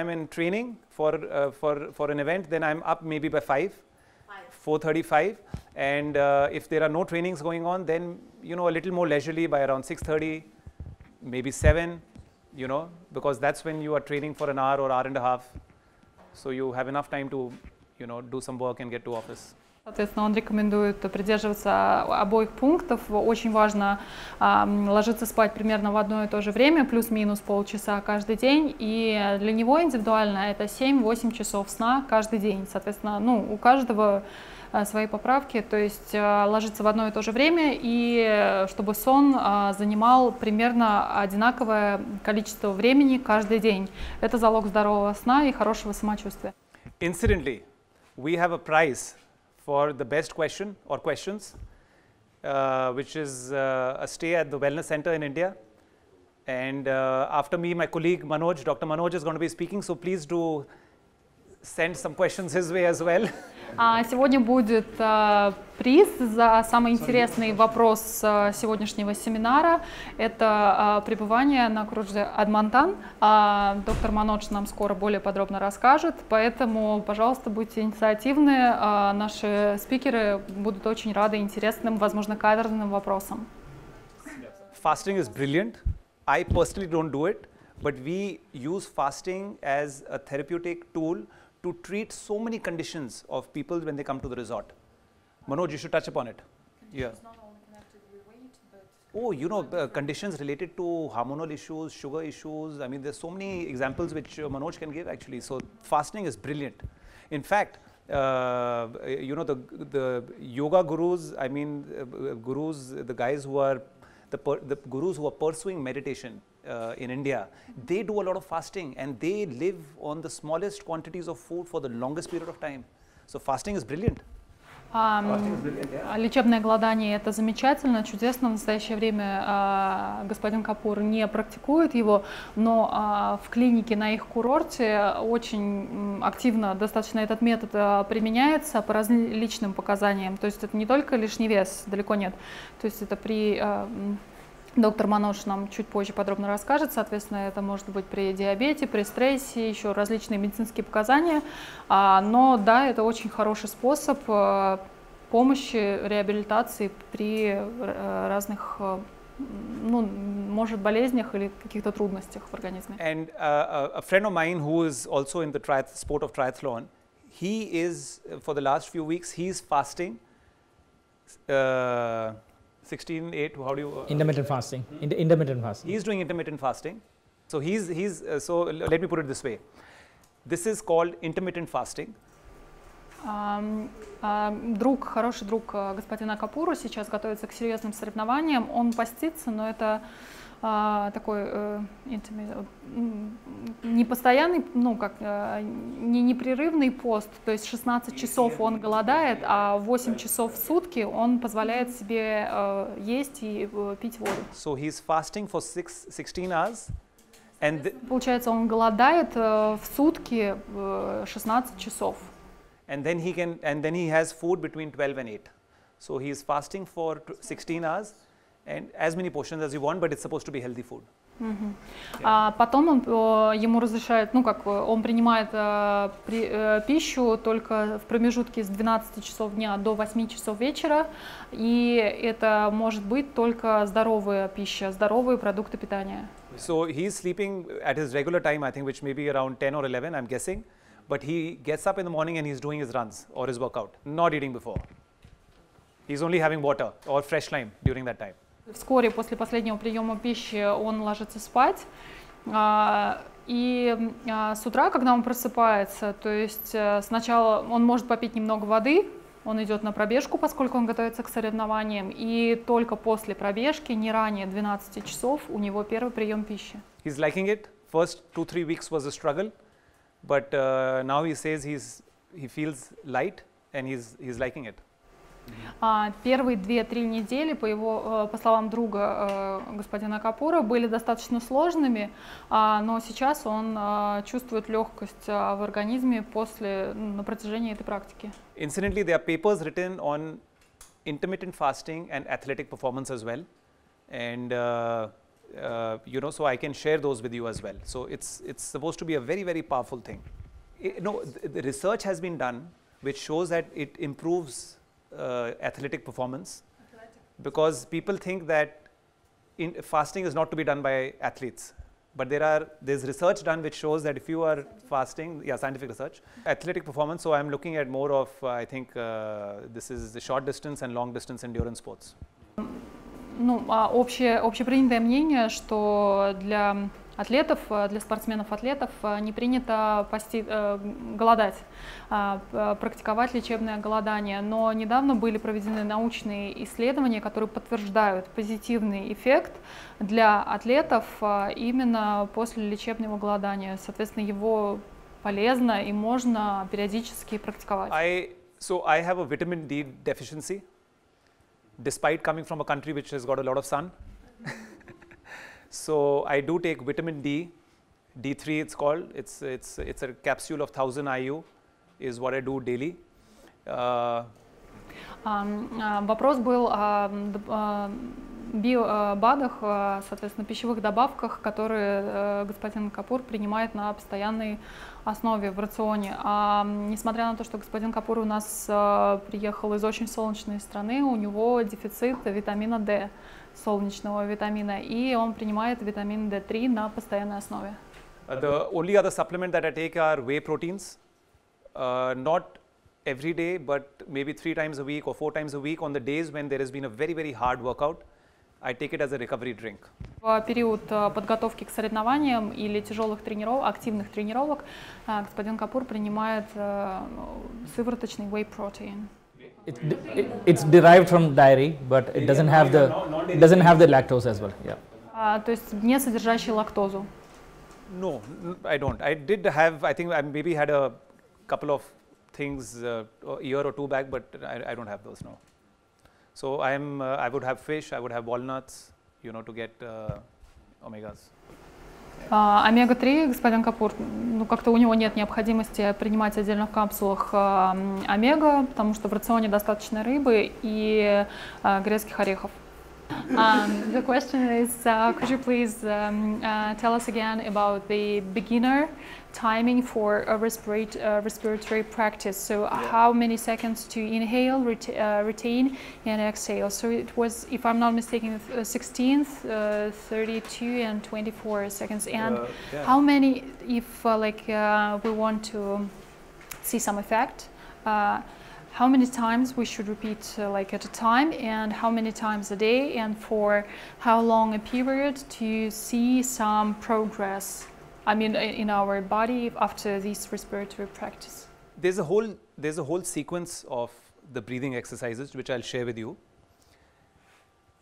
in training for an event, then I'm up maybe by 4:35. And if there are no trainings going on, then a little more leisurely by around 6:30, maybe 7. Because that's when you are training for an hour or hour and a half. So you have enough time to, do some work and get to office.
Соответственно, он рекомендует придерживаться обоих пунктов. Очень важно ложиться спать примерно в одно и то же время, плюс-минус полчаса каждый день. И для него индивидуально это 7-8 часов сна каждый день. Соответственно, у каждого свои поправки, то есть ложиться в одно и то же время, и чтобы сон занимал примерно одинаковое количество времени каждый день. Это залог здорового сна и хорошего самочувствия.
Incidentally, we have a prize for the best question or questions, which is a stay at the wellness center in India. And after me, my colleague Dr. Manoj is going to be speaking, so please do send some questions his way as well.
Сегодня будет приз за самый интересный вопрос сегодняшнего семинара. Это пребывание на курорте Atmantan. Доктор Манодж нам скоро более подробно расскажет, поэтому, пожалуйста, будьте инициативны. Наши спикеры будут очень рады интересным, возможно, каверзным вопросам.
Fasting is brilliant. I personally don't do it, but we use fasting as a therapeutic tool to treat so many conditions of people when they come to the resort. Manoj, you should touch upon it. Yeah.
It's not only connected with weight, but
Conditions related to hormonal issues, sugar issues. I mean, there's so many examples which Manoj can give actually. So fasting is brilliant. In fact, the yoga gurus, the guys who are the gurus who are pursuing meditation in India, they do a lot of fasting and they live on the smallest quantities of food for the longest period of time. So fasting is brilliant.
Лечебное голодание – это замечательно, чудесно. В настоящее время господин Капур не практикует его, но в клинике на их курорте очень активно достаточно этот метод применяется по различным показаниям. То есть это не только лишний вес, далеко нет. То есть это доктор Манодж нам чуть позже подробно расскажет, соответственно, это может быть при диабете, при стрессе, еще различные медицинские показания, но да, это очень хороший способ помощи, реабилитации при разных, может, болезнях или каких-то трудностях в организме.
And a friend of mine who is also in the sport of triathlon, he is, for the last few weeks, he is fasting. 16/8, how do you?
Intermittent fasting. Intermittent fasting.
He's doing intermittent fasting. So so let me put it this way. This is called intermittent fasting.
Хороший друг господина Капура сейчас готовится к серьезным соревнованиям. Он постится, но это такой непостоянный, непрерывный пост, то есть 16 часов он голодает, а 8 часов в сутки он позволяет себе есть и пить воду.
So he's fasting for 16 hours.
Получается, он голодает в сутки 16 часов.
And then he has food between 12 and 8. So he is fasting for 16 hours. And as many portions as you want, but it's supposed to be healthy food.
Потом ему разрешают, он принимает пищу только в промежутке с 12 часов дня до 8 часов вечера, и это может быть только здоровая пища, здоровые продукты питания.
So he's sleeping at his regular time, I think, which may be around 10 or 11, I'm guessing. But he gets up in the morning and he's doing his runs or his workout, not eating before. He's only having water or fresh lime during that time.
Вскоре после последнего приема пищи он ложится спать, и с утра, когда он просыпается, то есть сначала он может попить немного воды, он идет на пробежку, поскольку он готовится к соревнованиям, и только после пробежки, не ранее 12 часов, у него первый прием пищи.
He's liking it. First 2-3 weeks was a struggle, but now he says he feels light and he's liking it.
Первые 2-3 недели, по словам друга господина Капура, были достаточно сложными, но сейчас он чувствует легкость в организме на протяжении этой практики.
Incidentally, there are papers written on intermittent fasting and athletic performance as well, and so I can share those with you as well. So it's supposed to be a very, very powerful thing. The research has been done which shows that it improves athletic performance, because people think that fasting is not to be done by athletes, but there's research done which shows that if you are fasting, scientific research, athletic performance. So I'm looking at more of I think this is the short distance and long distance endurance sports.
Общепринятое мнение, что для атлетов, для спортсменов-атлетов не принято голодать, практиковать лечебное голодание. Но недавно были проведены научные исследования, которые подтверждают позитивный эффект для атлетов именно после лечебного голодания. Соответственно, его полезно и можно периодически практиковать.
So I have a vitamin D deficiency, despite coming from a country which has got a lot of sun. So I do take vitamin D, D3 it's called. It's a capsule of 1000 IU is what I do daily.
Вопрос был о биобадах, соответственно, пищевых добавках, которые господин Капур принимает на постоянной основе в рационе. Несмотря на то, что господин Капур у нас приехал из очень солнечной страны, у него дефицит витамина D, солнечного витамина, и он принимает витамин D3 на постоянной основе.
The only other supplement that I take are whey proteins, not every day, but maybe 3 times a week or 4 times a week on the days when there has been a very, very hard workout. I take it as a recovery drink.
В период подготовки к соревнованиям или тяжелых тренировок, активных тренировок, господин Капур принимает сывороточный whey protein.
It's derived from dairy, but it doesn't have the lactose as well. Yeah.
То есть не содержащий лактозу.
No, I don't. I think I maybe had a couple of things a year or two back, but I don't have those now. So I would have fish, I would have walnuts, to get omegas.
Омега-3, господин Капур, как-то у него нет необходимости принимать отдельно в капсулах омега, потому что в рационе достаточно рыбы и грецких орехов. The question is, could you please tell us again about the beginner timing for a respiratory practice? So how many seconds to inhale, retain, and exhale? So it was, if I'm not mistaken, 16, 32, and 24 seconds. And how many, if we want to see some effect? How many times we should repeat at a time, and how many times a day, and for how long a period to see some progress, in our body after this respiratory practice?
There's a whole sequence of the breathing exercises which I'll share with you.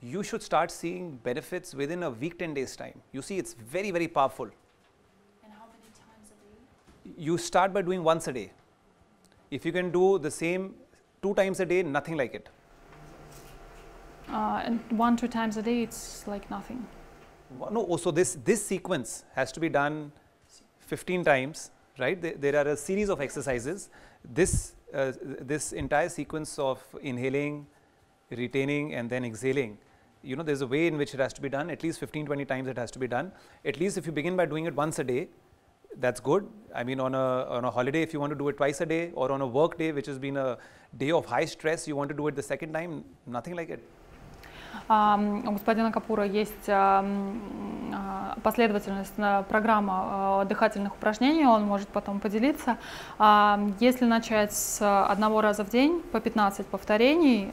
You should start seeing benefits within a week, 10 days time. You see, it's very, very powerful.
And how many times a day?
You start by doing once a day. If you can do the same 2 times a day, nothing like it.
And 1-2 times a day, it's like nothing.
No, so this sequence has to be done 15 times, right? There are a series of exercises. This entire sequence of inhaling, retaining, and then exhaling, there's a way in which it has to be done. At least 15-20 times it has to be done. At least if you begin by doing it once a day, that's good. On a holiday, if you want to do it twice a day, or on a work day, which has been a day of high stress, you want to do it the second time, nothing like it.
У господина Капура есть последовательность, программа дыхательных упражнений, он может потом поделиться. Если начать с 1 раза в день по 15 повторений,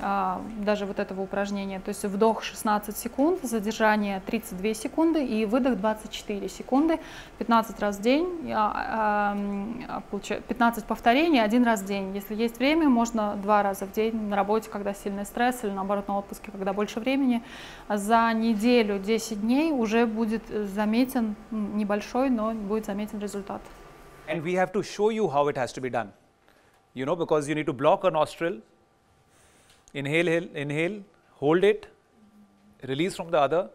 даже вот этого упражнения, то есть вдох 16 секунд, задержание 32 секунды и выдох 24 секунды, 15 раз в день, 15 повторений 1 раз в день. Если есть время, можно 2 раза в день на работе, когда сильный стресс, или наоборот на отпуске, когда больше времени. За неделю, 10 дней уже будет заметен, небольшой, но будет заметен результат.
And we have to show you how it has to be done, because you need to block a nostril, Inhale, hold it, release from the other,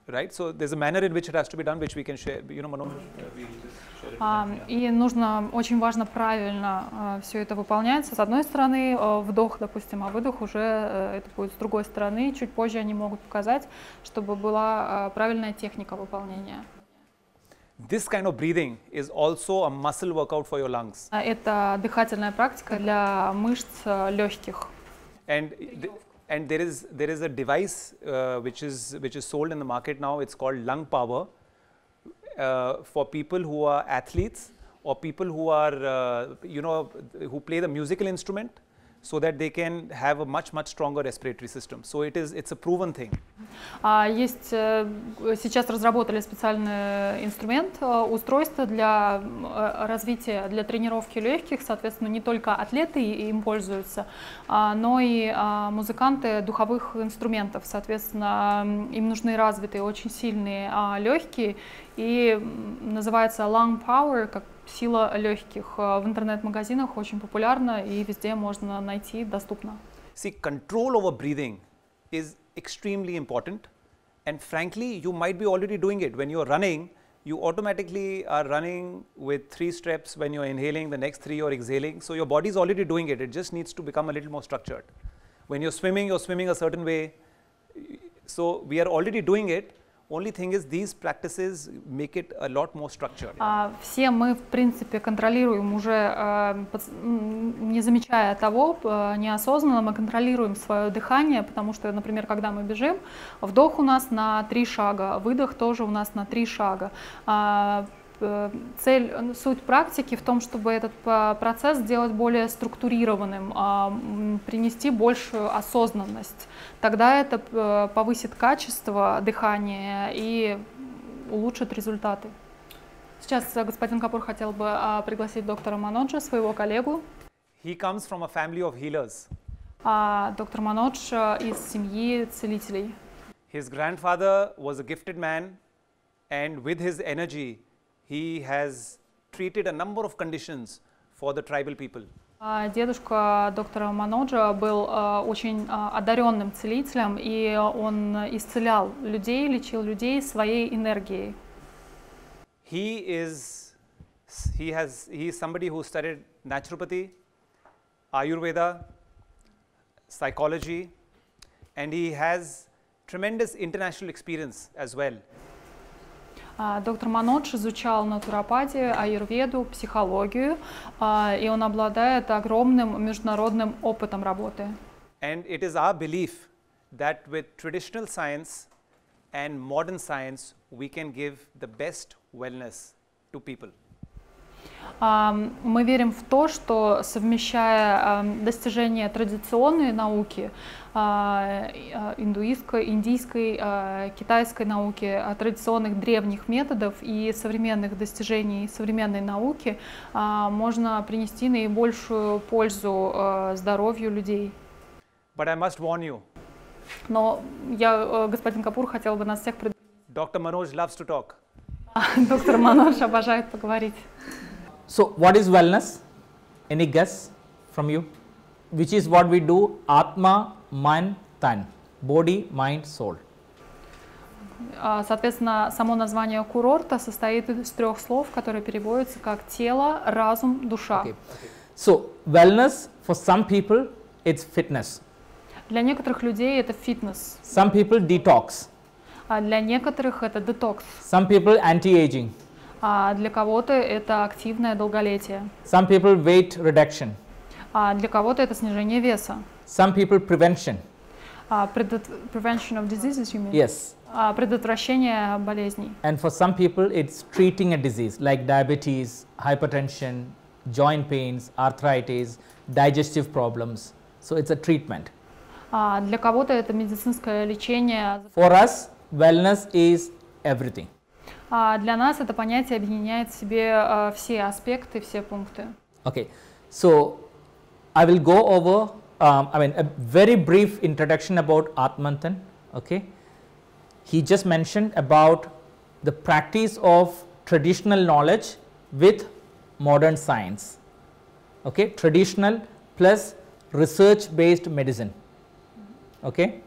right? So there's a manner in which it has to be done, which we can share. You know, Manoj, we'll just share it.
И нужно, очень важно правильно все это выполнять. С одной стороны вдох, допустим, а выдох уже это будет с другой стороны. Чуть позже они могут показать, чтобы была правильная техника выполнения.
This kind of breathing is also a muscle workout for your lungs.
Это дыхательная практика для мышц легких.
And there is a device which is sold in the market now. It's called Lung Power for people who are athletes or people who are who play the musical instrument, so that they can have a much stronger respiratory system. So it's a proven thing.
Есть сейчас разработали специальный инструмент, устройство для развития, для тренировки легких, соответственно, не только атлеты им пользуются, но и музыканты духовых инструментов, соответственно, им нужны развитые, очень сильные легкие, и называется Lung Power, как сила легких. В интернет-магазинах очень популярно и везде можно найти, доступно.
See, control over breathing is extremely important, and frankly, you might be already doing it. When you're running, you automatically are running with 3 steps. When you're inhaling, the next 3 you're exhaling. So your body is already doing it. It just needs to become a little more structured. When you're swimming a certain way. So we are already doing it. Only thing is, these practices make it a lot more structured.
Все мы, в принципе, контролируем уже, не замечая того, неосознанно мы контролируем свое дыхание, потому что, например, когда мы бежим, вдох у нас на 3 шага, выдох тоже у нас на 3 шага. Суть практики в том, чтобы этот процесс сделать более структурированным, принести большую осознанность. Тогда это повысит качество дыхания и улучшит результаты. Сейчас господин Капур хотел бы пригласить доктора Маноджа, своего коллегу.
He comes from a family of healers.
Доктор Манодж из семьи целителей.
His grandfather was a gifted man, and with his energy, he has treated a number of conditions for the tribal people.
Дедушка доктора Маноджа был очень одаренным целителем, и он исцелял людей, лечил людей своей энергией.
He is somebody who studied naturopathy, Ayurveda, psychology, and he has tremendous international experience as well.
Доктор Манодж изучал натуропатию, аюрведу, психологию, и он обладает огромным международным опытом работы.
And it is our belief that with traditional science and modern science, we can give the best wellness to people.
Мы верим в то, что, совмещая достижения традиционной науки, индуистской, индийской, китайской науки, традиционных древних методов и современных достижений современной науки, можно принести наибольшую пользу здоровью людей.
But I must warn you.
Но я, господин Капур, хотел бы нас всех предупредить.
Dr. Manoj loves to talk.
Доктор Манодж обожает поговорить.
So what is wellness? Any guess from you? Which is what we do, Atma, Man, Tan, body, mind, soul.
Соответственно, само название курорта состоит из 3 слов, которые переводятся как тело, разум, душа.
Okay. So wellness for some people it's fitness.
Для некоторых людей это фитнес.
Some people detox.
А для некоторых это детокс.
Some people anti-aging.
А для кого-то это активное долголетие.
Some people weight reduction.
А для кого-то это снижение веса.
Some people prevention.
Prevention of diseases, you mean?
Yes.
Предотвращение болезней.
And for some people it's treating a disease like diabetes, hypertension, joint pains, arthritis, digestive problems. So it's a treatment.
Для кого-то это медицинское лечение.
For us, wellness is everything.
Для нас это понятие объединяет в себе все аспекты, все пункты.
Okay, so I will go over, a very brief introduction about Atmantan. Okay, he just mentioned about the practice of traditional knowledge with modern science. Okay, traditional plus research-based medicine. Okay.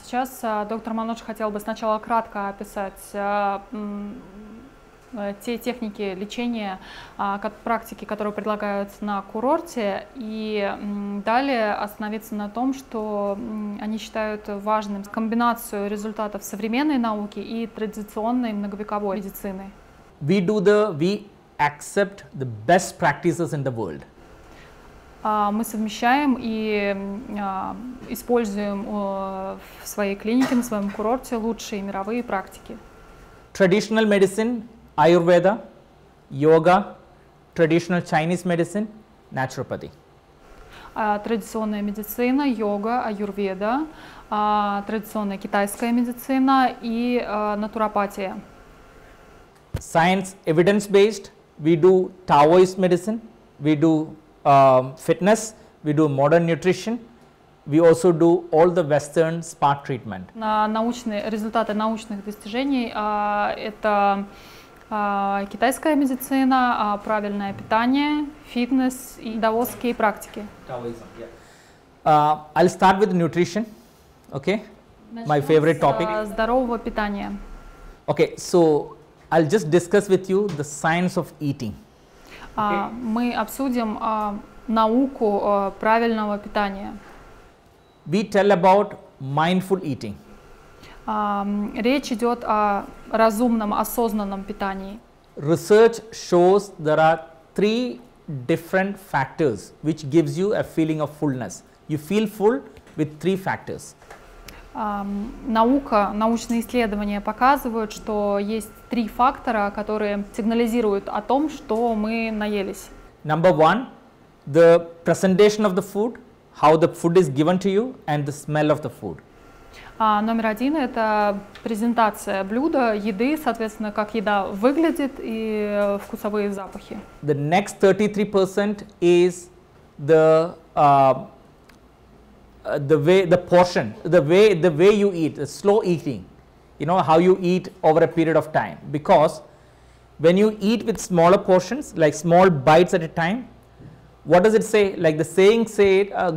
Сейчас доктор Манодж хотел бы сначала кратко описать те техники лечения, практики, которые предлагаются на курорте, и далее остановиться на том, что они считают важным комбинацию результатов современной науки и традиционной многовековой медицины.
We accept the best practices in the world.
Мы совмещаем и используем в своей клинике, на своем курорте лучшие мировые практики.
Traditional medicine, Ayurveda, yoga, traditional Chinese medicine, naturopathy.
Традиционная медицина, йога, аюрведа, традиционная китайская медицина и натуропатия.
Science, evidence-based, we do Taoist medicine, we do fitness, we do modern nutrition, we also do all the Western spa treatment.
Результаты научных достижений это китайская медицина, правильное питание, фитнес и даосские практики.
I'll start with nutrition, okay? My favorite topic.
Здорового питания.
Okay, so I'll just discuss with you the science of eating.
Мы обсудим науку правильного питания.
We tell about mindful eating.
Речь идет о разумном, осознанном питании.
Research shows there are 3 different factors which gives you a feeling of fullness. You feel full with 3 factors.
Научные исследования показывают, что есть 3 фактора, которые сигнализируют о том, что мы наелись.
Number 1, the presentation of the food, how the food is given to you, and the smell of the food.
Номер 1 – это презентация блюда, еды, соответственно, как еда выглядит и вкусовые запахи.
The next 33% is the way, the portion, the way you eat, the slow eating. You know how you eat over a period of time, because when you eat with smaller portions, like small bites at a time, what does it say? Like the saying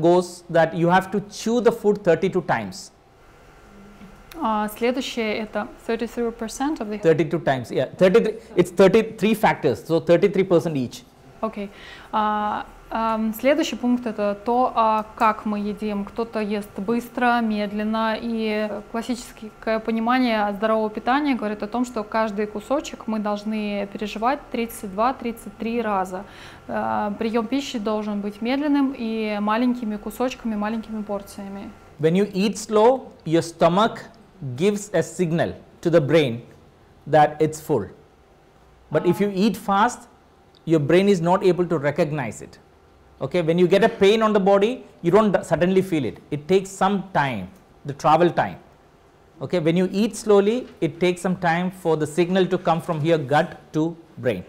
goes that you have to chew the food 32 times.
Следующее это 33% of the
32 times, yeah. 33. It's 33 factors, so 33% each.
Okay. Следующий пункт это то, как мы едим. Кто-то ест быстро, медленно, и классическое понимание здорового питания говорит о том, что каждый кусочек мы должны переживать 32-33 раза. Прием пищи должен быть медленным и маленькими кусочками, маленькими порциями.
When you eat slow, your stomach gives a signal to the brain that it's full. But if you eat fast, your brain is not able to recognize it. Okay, when you get a pain on the body, you don't suddenly feel it. It takes some time, the travel time. Okay, when you eat slowly, it takes some time for the signal to come from your gut to brain.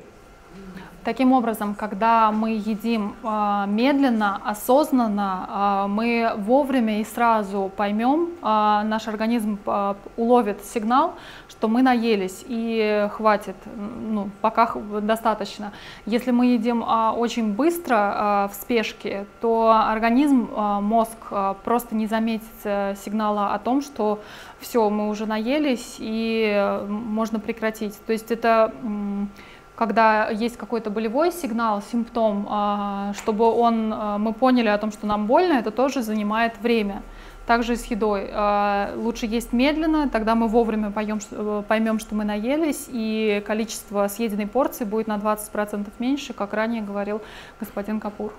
Таким образом, когда мы едим медленно, осознанно, мы вовремя и сразу поймем, наш организм уловит сигнал, что мы наелись и хватит, пока достаточно. Если мы едим очень быстро, в спешке, то организм, мозг просто не заметит сигнала о том, что все, мы уже наелись и можно прекратить. То есть это когда есть какой-то болевой сигнал, симптом, чтобы мы поняли о том, что нам больно, это тоже занимает время. Также и с едой. Лучше есть медленно, тогда мы вовремя поймем, что мы наелись, и количество съеденной порции будет на 20% меньше, как ранее говорил господин Капур.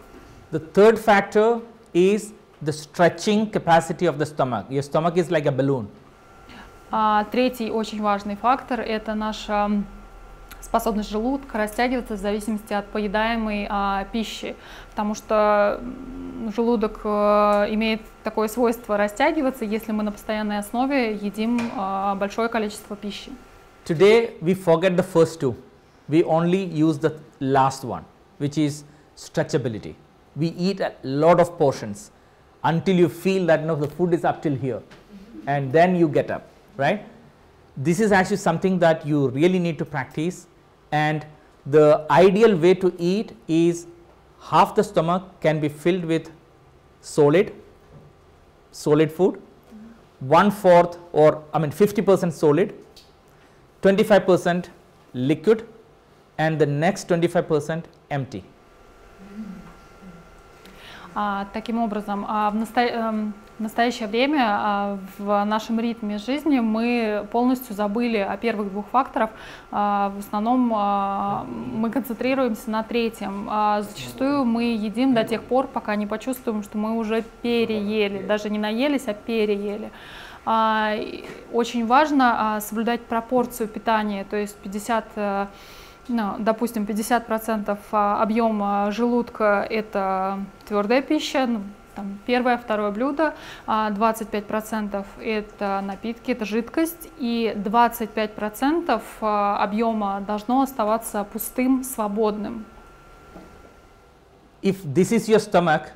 The third factor is the stretching capacity of the stomach. Your stomach is like a balloon.
Третий очень важный фактор – это наша способность желудка растягиваться в зависимости от поедаемой пищи, потому что желудок имеет такое свойство растягиваться, если мы на постоянной основе едим большое количество пищи.
Today we forget the first two. We only use the last one, which is stretchability. We eat a lot of portions until you feel that the food is up till here, and then you get up, right? This is actually something that you really need to practice, and the ideal way to eat is half the stomach can be filled with solid, solid food, 1/4 or 50% solid, 25% liquid, and the next 25% empty.
Таким образом, в настоящее время в нашем ритме жизни мы полностью забыли о первых двух факторах. В основном мы концентрируемся на третьем. Зачастую мы едим до тех пор, пока не почувствуем, что мы уже переели. Даже не наелись, а переели. Очень важно соблюдать пропорцию питания, то есть 50% объема желудка – это твердая пища, первое, второе блюдо, 25% это напитки, это жидкость, и 25% объема должно оставаться пустым, свободным.
If this is your stomach,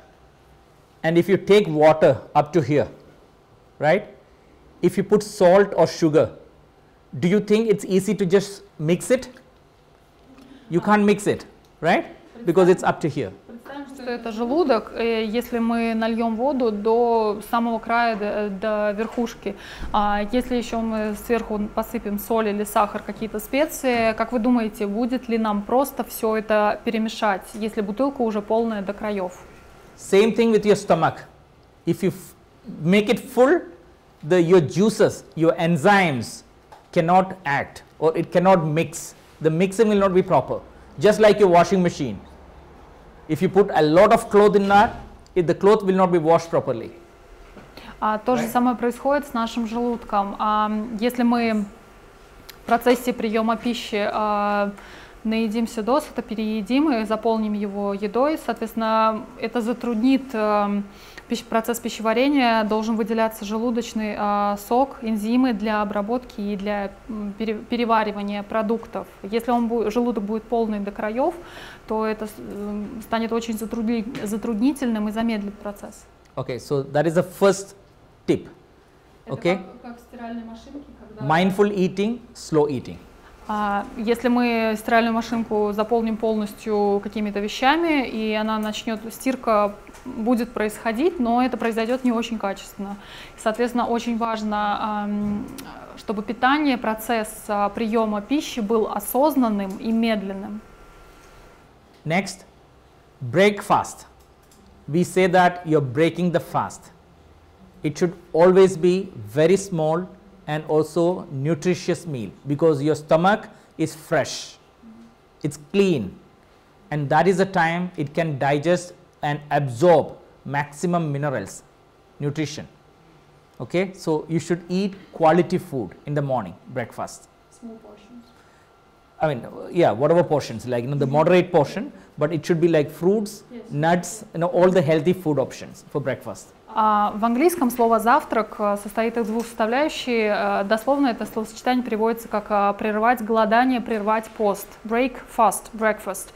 and if you take water up to here, right? If you put salt or sugar, do you think it's easy to just mix it? You can't mix it, right? Because it's up to here.
Представим, что это желудок, если мы нальем воду до самого края, до верхушки. Если еще мы сверху посыпем соль или сахар, какие-то специи, как вы думаете, будет ли нам просто все это перемешать, если бутылка уже полная до краев?
Same thing with your stomach. If you make it full, your juices, your enzymes cannot act, or it cannot mix. The mixing will not be proper. Just like your washing machine. If you put a lot of cloth in that, the cloth will not be washed properly.
То же самое происходит с нашим желудком. Если мы в процессе приема пищи наедимся досыта, переедим и заполним его едой, соответственно, это затруднит процесс пищеварения, должен выделяться желудочный сок, энзимы для обработки и для переваривания продуктов. Если желудок будет полный до краев, то это станет очень затруднительным и замедлит процесс.
Okay, so that is the first tip. Okay?
Как в стиральной машинке, когда...
Mindful eating, slow eating.
Если мы стиральную машинку заполним полностью какими-то вещами, и она начнет, стирка будет происходить, но это произойдет не очень качественно. Соответственно, очень важно, чтобы питание, процесс приема пищи был осознанным и медленным.
Next, break fast. We say that you're breaking the fast. It should always be very small and also nutritious meal, because your stomach is fresh, it's clean, and that is the time it can digest and absorb maximum minerals, nutrition. Okay, so you should eat quality food in the morning, breakfast.
Small portions.
I mean, yeah, whatever portions, like the moderate portion, but it should be like fruits,
yes,
nuts, all the healthy food options for breakfast.
В английском слово «завтрак» состоит из двух составляющих. Дословно это словосочетание переводится как «прервать голодание», «прервать пост». Break fast, breakfast.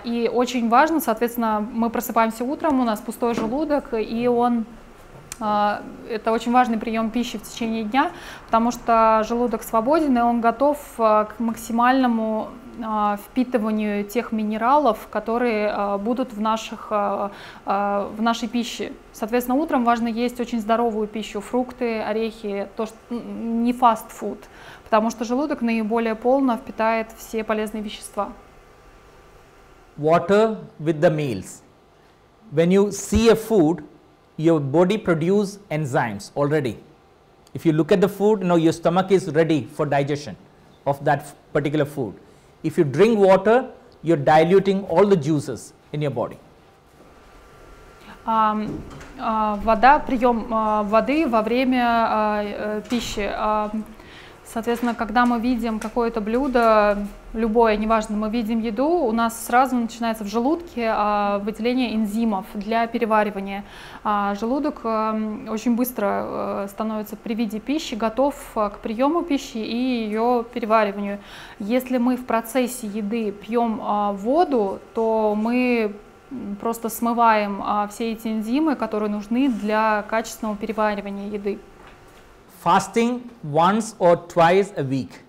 И очень важно, соответственно, мы просыпаемся утром, у нас пустой желудок, и это очень важный прием пищи в течение дня, потому что желудок свободен, и он готов к максимальному впитыванию тех минералов, которые будут в нашей пище. Соответственно, утром важно есть очень здоровую пищу, фрукты, орехи, не фастфуд, потому что желудок наиболее полно впитает все полезные вещества.
Water with the meals. When you see a food, your body produces enzymes already. If you look at the food, your stomach is ready for digestion of that particular food. If you drink water, you're diluting all the juices in your body.
Вода, прием воды во время пищи. Соответственно, когда мы видим какое-то блюдо, любое, неважно, мы видим еду, у нас сразу начинается в желудке выделение энзимов для переваривания. Желудок очень быстро становится при виде пищи готов к приему пищи и ее перевариванию. Если мы в процессе еды пьем воду, то мы просто смываем все эти энзимы, которые нужны для качественного переваривания еды.
Fasting once or twice a week,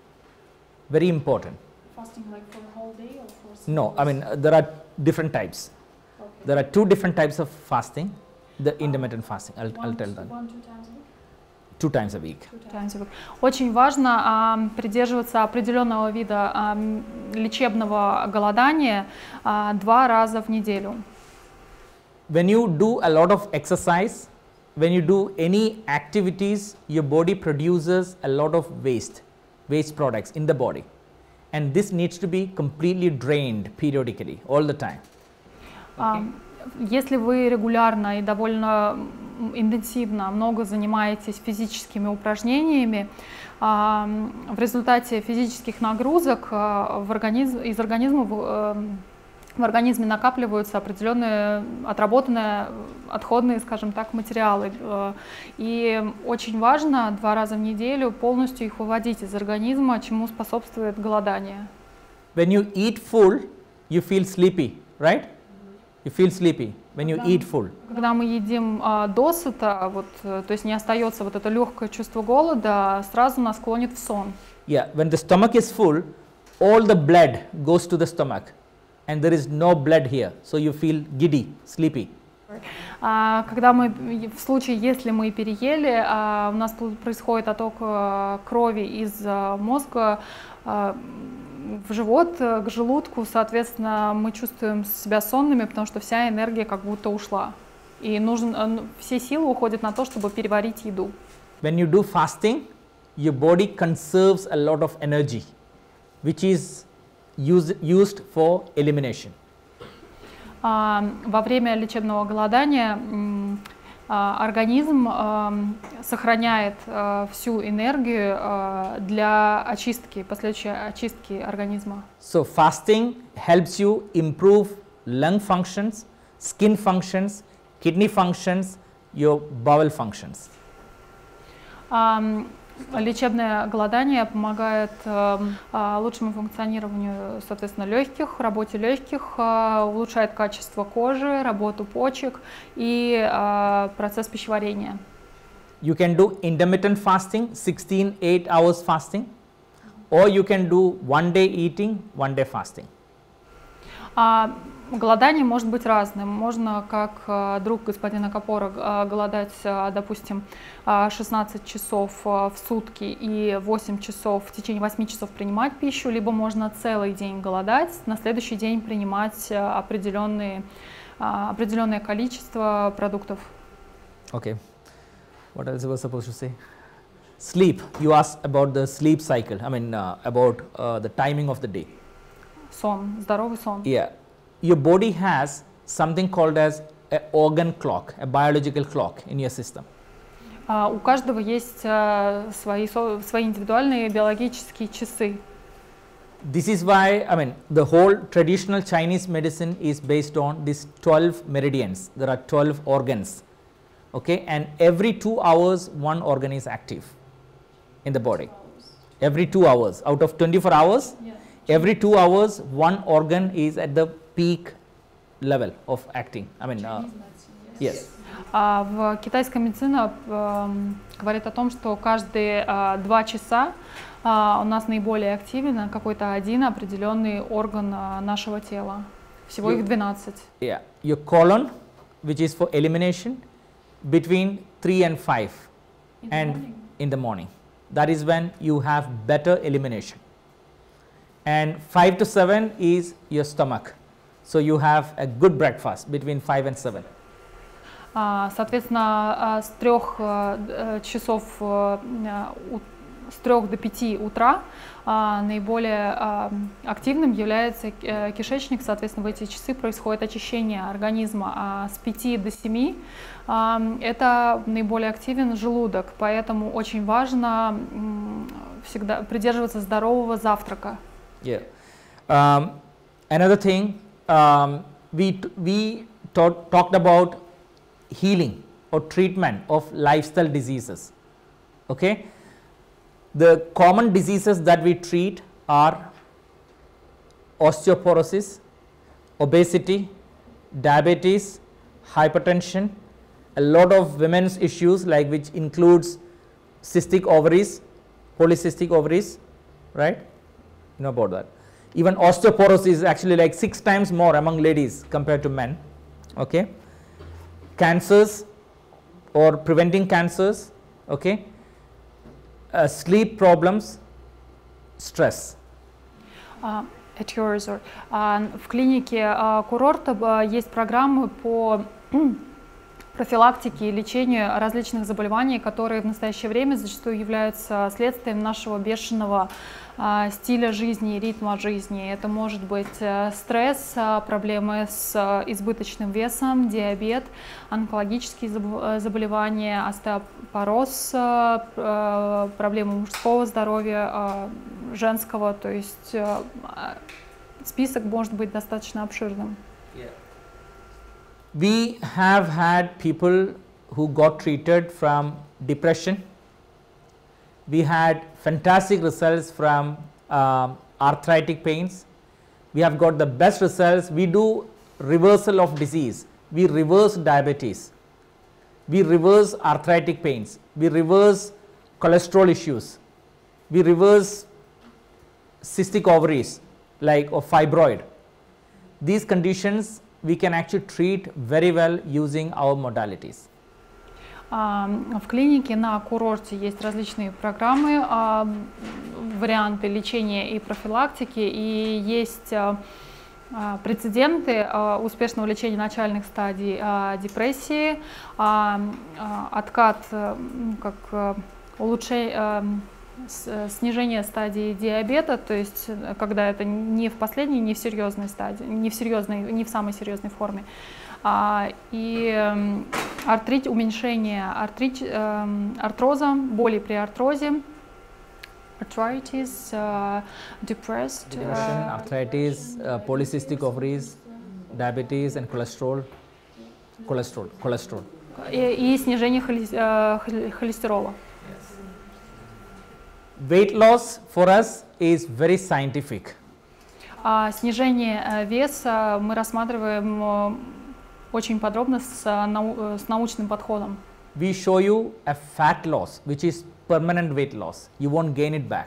very important.
Fasting like for a whole day or for
No, I mean there are different types.
Okay.
There are two different types of fasting. the intermittent fasting. I'll tell them. 2 times a week.
2 times a week. Очень важно придерживаться определенного вида лечебного голодания 2 раза в неделю.
When you do a lot of exercise, when you do any activities, your body produces a lot of waste products in the body, and this needs to be completely drained periodically, all the time. Okay.
Если вы регулярно и довольно интенсивно много занимаетесь физическими упражнениями, в результате физических нагрузок в организме накапливаются определенные отработанные отходные, скажем так, материалы. И очень важно 2 раза в неделю полностью их выводить из организма, чему способствует голодание.
When you eat full, you feel sleepy, right? You feel sleepy when you eat full.
Когда мы едим досыта, то есть не остается вот это легкое чувство голода, сразу нас клонит в сон.
Yeah, when the stomach is full, all the blood goes to the stomach, and there is no blood here, so you feel giddy, sleepy.
Когда в случае, если мы переели, у нас происходит отток крови из мозга в живот, к желудку, соответственно, мы чувствуем себя сонными, потому что вся энергия как будто ушла. И все силы уходят на то, чтобы переварить еду.
When you do fasting, your body conserves a lot of energy, which is used for elimination.
Во время лечебного голодания организм сохраняет всю энергию для очистки, последующей очистки организма.
So fasting helps you improve lung functions, skin functions, kidney functions, your bowel functions.
Лечебное голодание помогает лучшему функционированию, соответственно, легких, работе легких, улучшает качество кожи, работу почек и процесс пищеварения.
You can do intermittent fasting, 16-8 hours fasting, or you can do 1 day eating, 1 day fasting.
Голодание может быть разным. Можно, как друг господина Капура, голодать, допустим, 16 часов в сутки и 8 часов, в течение 8 часов принимать пищу, либо можно целый день голодать, на следующий день принимать определенное количество продуктов.
Okay. What else was I supposed to say? Sleep. You asked about the sleep cycle. I mean, about the timing of the day.
Сон, здоровый сон.
Yeah. Your body has something called as an organ clock, a biological clock in your system.
У каждого есть свои индивидуальные биологические часы.
This is why, I mean, the whole traditional Chinese medicine is based on these 12 meridians. There are 12 organs, okay, and every 2 hours one organ is active in the body. Every 2 hours out of 24 hours, every 2 hours one organ is at the peak level of acting. I mean, yes.
В китайская медицина говорит о том, что каждые 2 часа у нас наиболее активен какой-то один определенный орган нашего тела. Всего их 12.
Yeah. Your colon, which is for elimination, between 3 and 5 in the morning. That is when you have better elimination. And 5 to 7 is your stomach. So you have a good breakfast between 5 and 7.
Соответственно, с 3 часов, с 3 до 5 утра наиболее активным является кишечник. Соответственно, в эти часы происходит очищение организма. А с 5 до 7 это наиболее активен желудок. Поэтому очень важно всегда придерживаться здорового завтрака.
Yeah. Another thing, we talked about healing or treatment of lifestyle diseases. Okay, the common diseases that we treat are osteoporosis, obesity, diabetes, hypertension, a lot of women's issues, like which includes cystic ovaries, polycystic ovaries, right? You know about that. Even osteoporosis is actually like 6 times more among ladies compared to men. Okay, cancers, or preventing cancers, okay, sleep problems, stress.
At your resort. В клинике курорта есть программы по профилактике и лечению различных заболеваний, которые в настоящее время зачастую являются следствием нашего бешеного стиля жизни, ритма жизни. Это может быть стресс, проблемы с избыточным весом, диабет, онкологические заболевания, остеопороз, проблемы мужского здоровья, женского, то есть список может быть достаточно обширным.
We have had people who got treated from depression. We had fantastic results from arthritic pains. We have got the best results. We do reversal of disease. We reverse diabetes. We reverse arthritic pains. We reverse cholesterol issues. We reverse cystic ovaries like or fibroid. These conditions we can actually treat very well using our modalities.
В клинике на курорте есть различные программы, варианты лечения и профилактики, и есть прецеденты успешного лечения начальных стадий депрессии, откат, как снижение стадии диабета, то есть когда это не в последней, не в серьезной стадии, не в самой серьезной форме, и уменьшение артроза, боли при артрозе, arthritis, depression,
arthritis, polycystic ovaries, diabetes and cholesterol.
И снижение холестерола.
Weight loss for us is very scientific.
Снижение веса мы рассматриваем очень подробно с научным подходом.
We show you a fat loss, which is permanent weight loss. You won't gain it back.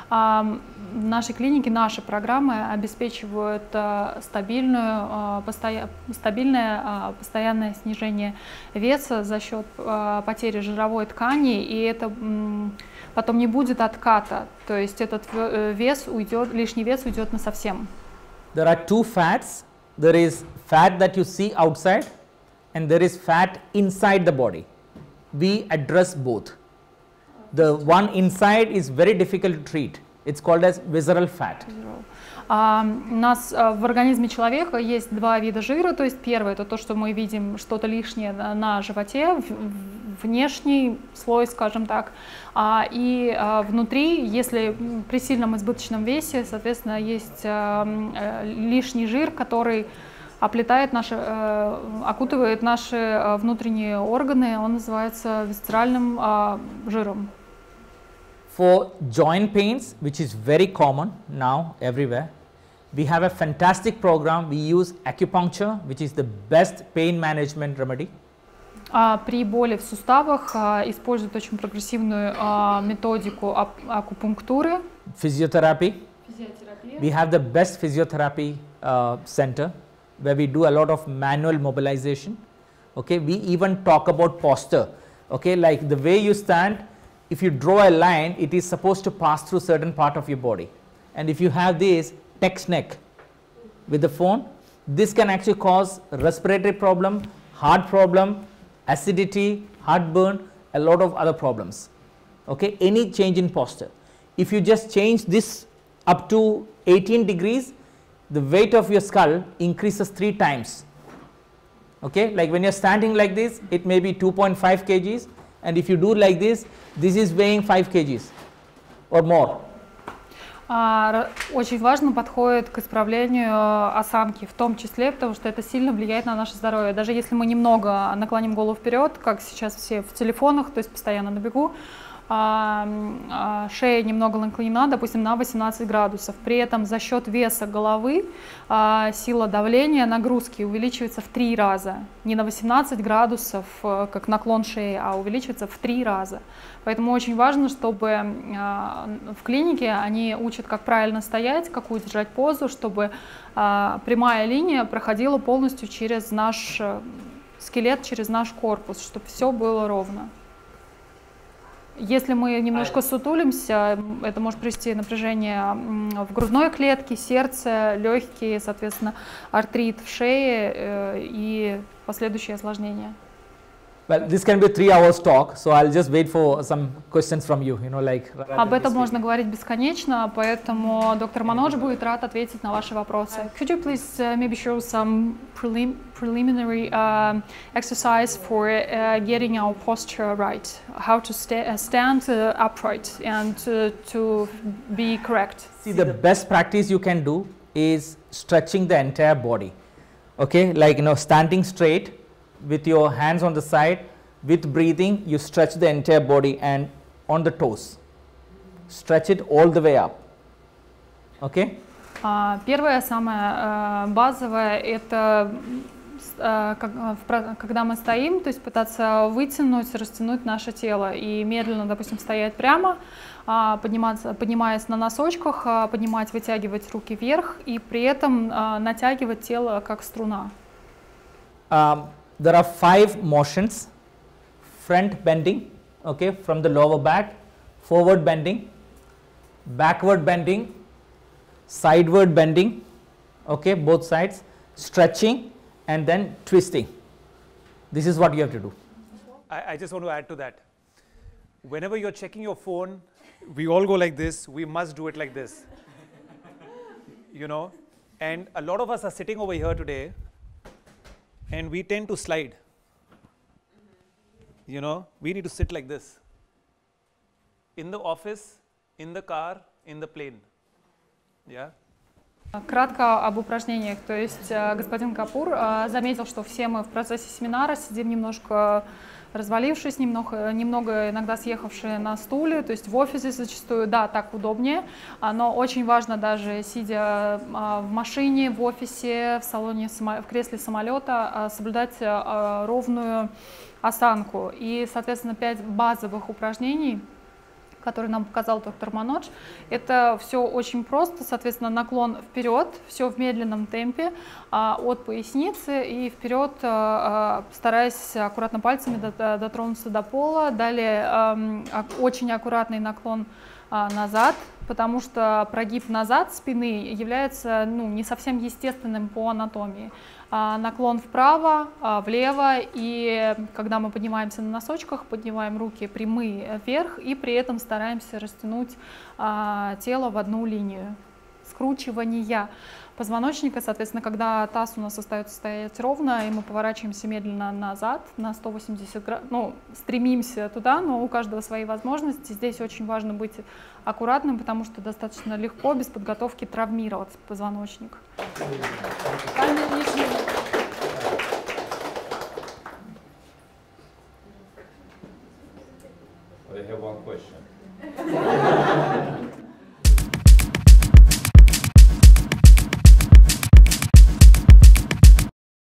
В нашей клинике наши программы обеспечивают стабильное постоянное снижение веса за счет потери жировой ткани, и это потом не будет отката, то есть этот вес уйдет, лишний вес уйдет насовсем.
There are two fats. There is fat that you see outside, and there is fat inside the body. We address both. The one inside is very difficult to treat. It's called as visceral fat.
У нас в организме человека есть два вида жира, то есть первый это то, что мы видим что-то лишнее на животе, внешний слой, скажем так, и внутри, если при сильном избыточном весе, соответственно, есть лишний жир, который окутывает наши внутренние органы, он называется висцеральным жиром.
For joint pains, which is very common now everywhere, we have a fantastic program. We use acupuncture, which is the best pain management remedy.
При боли в суставах используют очень прогрессивную методику акупунктуры.
Physiotherapy. We have the best physiotherapy center where we do a lot of manual mobilization. Okay, we even talk about posture. Okay, like the way you stand, if you draw a line, it is supposed to pass through certain part of your body. And if you have this text neck with the phone, this can actually cause respiratory problem, heart problem, acidity, heartburn, a lot of other problems. Okay, any change in posture. If you just change this up to 18 degrees, the weight of your skull increases 3 times. Okay, like when you're standing like this, it may be 2.5 kgs, and if you do like this is weighing 5 kgs or more.
Очень важно подходит к исправлению осанки, в том числе, потому что это сильно влияет на наше здоровье. Даже если мы немного наклоним голову вперед, как сейчас все в телефонах, то есть постоянно на бегу, шея немного наклонена, допустим, на 18 градусов. При этом за счет веса головы сила давления, нагрузки увеличивается в 3 раза. Не на 18 градусов, как наклон шеи, а увеличивается в 3 раза. Поэтому очень важно, чтобы в клинике они учат, как правильно стоять, какую держать позу, чтобы прямая линия проходила полностью через наш скелет через наш корпус, чтобы все было ровно. Если мы немножко сутулимся, это может привести напряжение в грудной клетке, сердце, легкие, соответственно, артрит в шее и последующие осложнения.
Well, this can be a 3 hours talk, so I'll just wait for some questions from you, like.
Об этом можно говорить бесконечно, поэтому доктор Манодж будет рад ответить на ваши вопросы. Could you please maybe show some preliminary exercise for getting our posture right? How to stand upright and to be correct?
See, the best practice you can do is stretching the entire body. Okay, like standing straight with your hands on the side, with breathing you stretch the entire body and on the toes. Stretch it all the way up. Okay?
Первое, самое базовое, это когда мы стоим, то есть пытаться вытянуть, растянуть наше тело и медленно, допустим, стоять прямо, поднимаясь на носочках, поднимать, вытягивать руки вверх и при этом натягивать тело как струна.
There are 5 motions: front bending, okay, from the lower back, forward bending, backward bending, sideward bending, okay, both sides, stretching, and then twisting. This is what you have to do.
I just want to add to that. Whenever you're checking your phone, we all go like this. We must do it like this. And a lot of us are sitting over here today, and we tend to slide. We need to sit like this. In the office, in the car, in the plane. Yeah.
Кратко об упражнениях. То есть господин Капур заметил, что все мы в процессе семинара сидим немножко развалившись, немного иногда съехавшие на стуле, то есть в офисе зачастую, да, так удобнее, но очень важно даже сидя в машине, в офисе, в салоне, в кресле самолета соблюдать ровную осанку. И, соответственно, 5 базовых упражнений, который нам показал доктор Манодж. Это все очень просто, соответственно, наклон вперед, все в медленном темпе, от поясницы и вперед, стараясь аккуратно пальцами дотронуться до пола. Далее очень аккуратный наклон назад, потому что прогиб назад спины является не совсем естественным по анатомии. Наклон вправо, влево, и когда мы поднимаемся на носочках, поднимаем руки прямые вверх и при этом стараемся растянуть тело в одну линию. Скручивание позвоночника, соответственно, когда таз у нас остается стоять ровно, и мы поворачиваемся медленно назад на 180 градусов, стремимся туда, но у каждого свои возможности. Здесь очень важно быть аккуратным, потому что достаточно легко без подготовки травмировать позвоночник.
I have one question.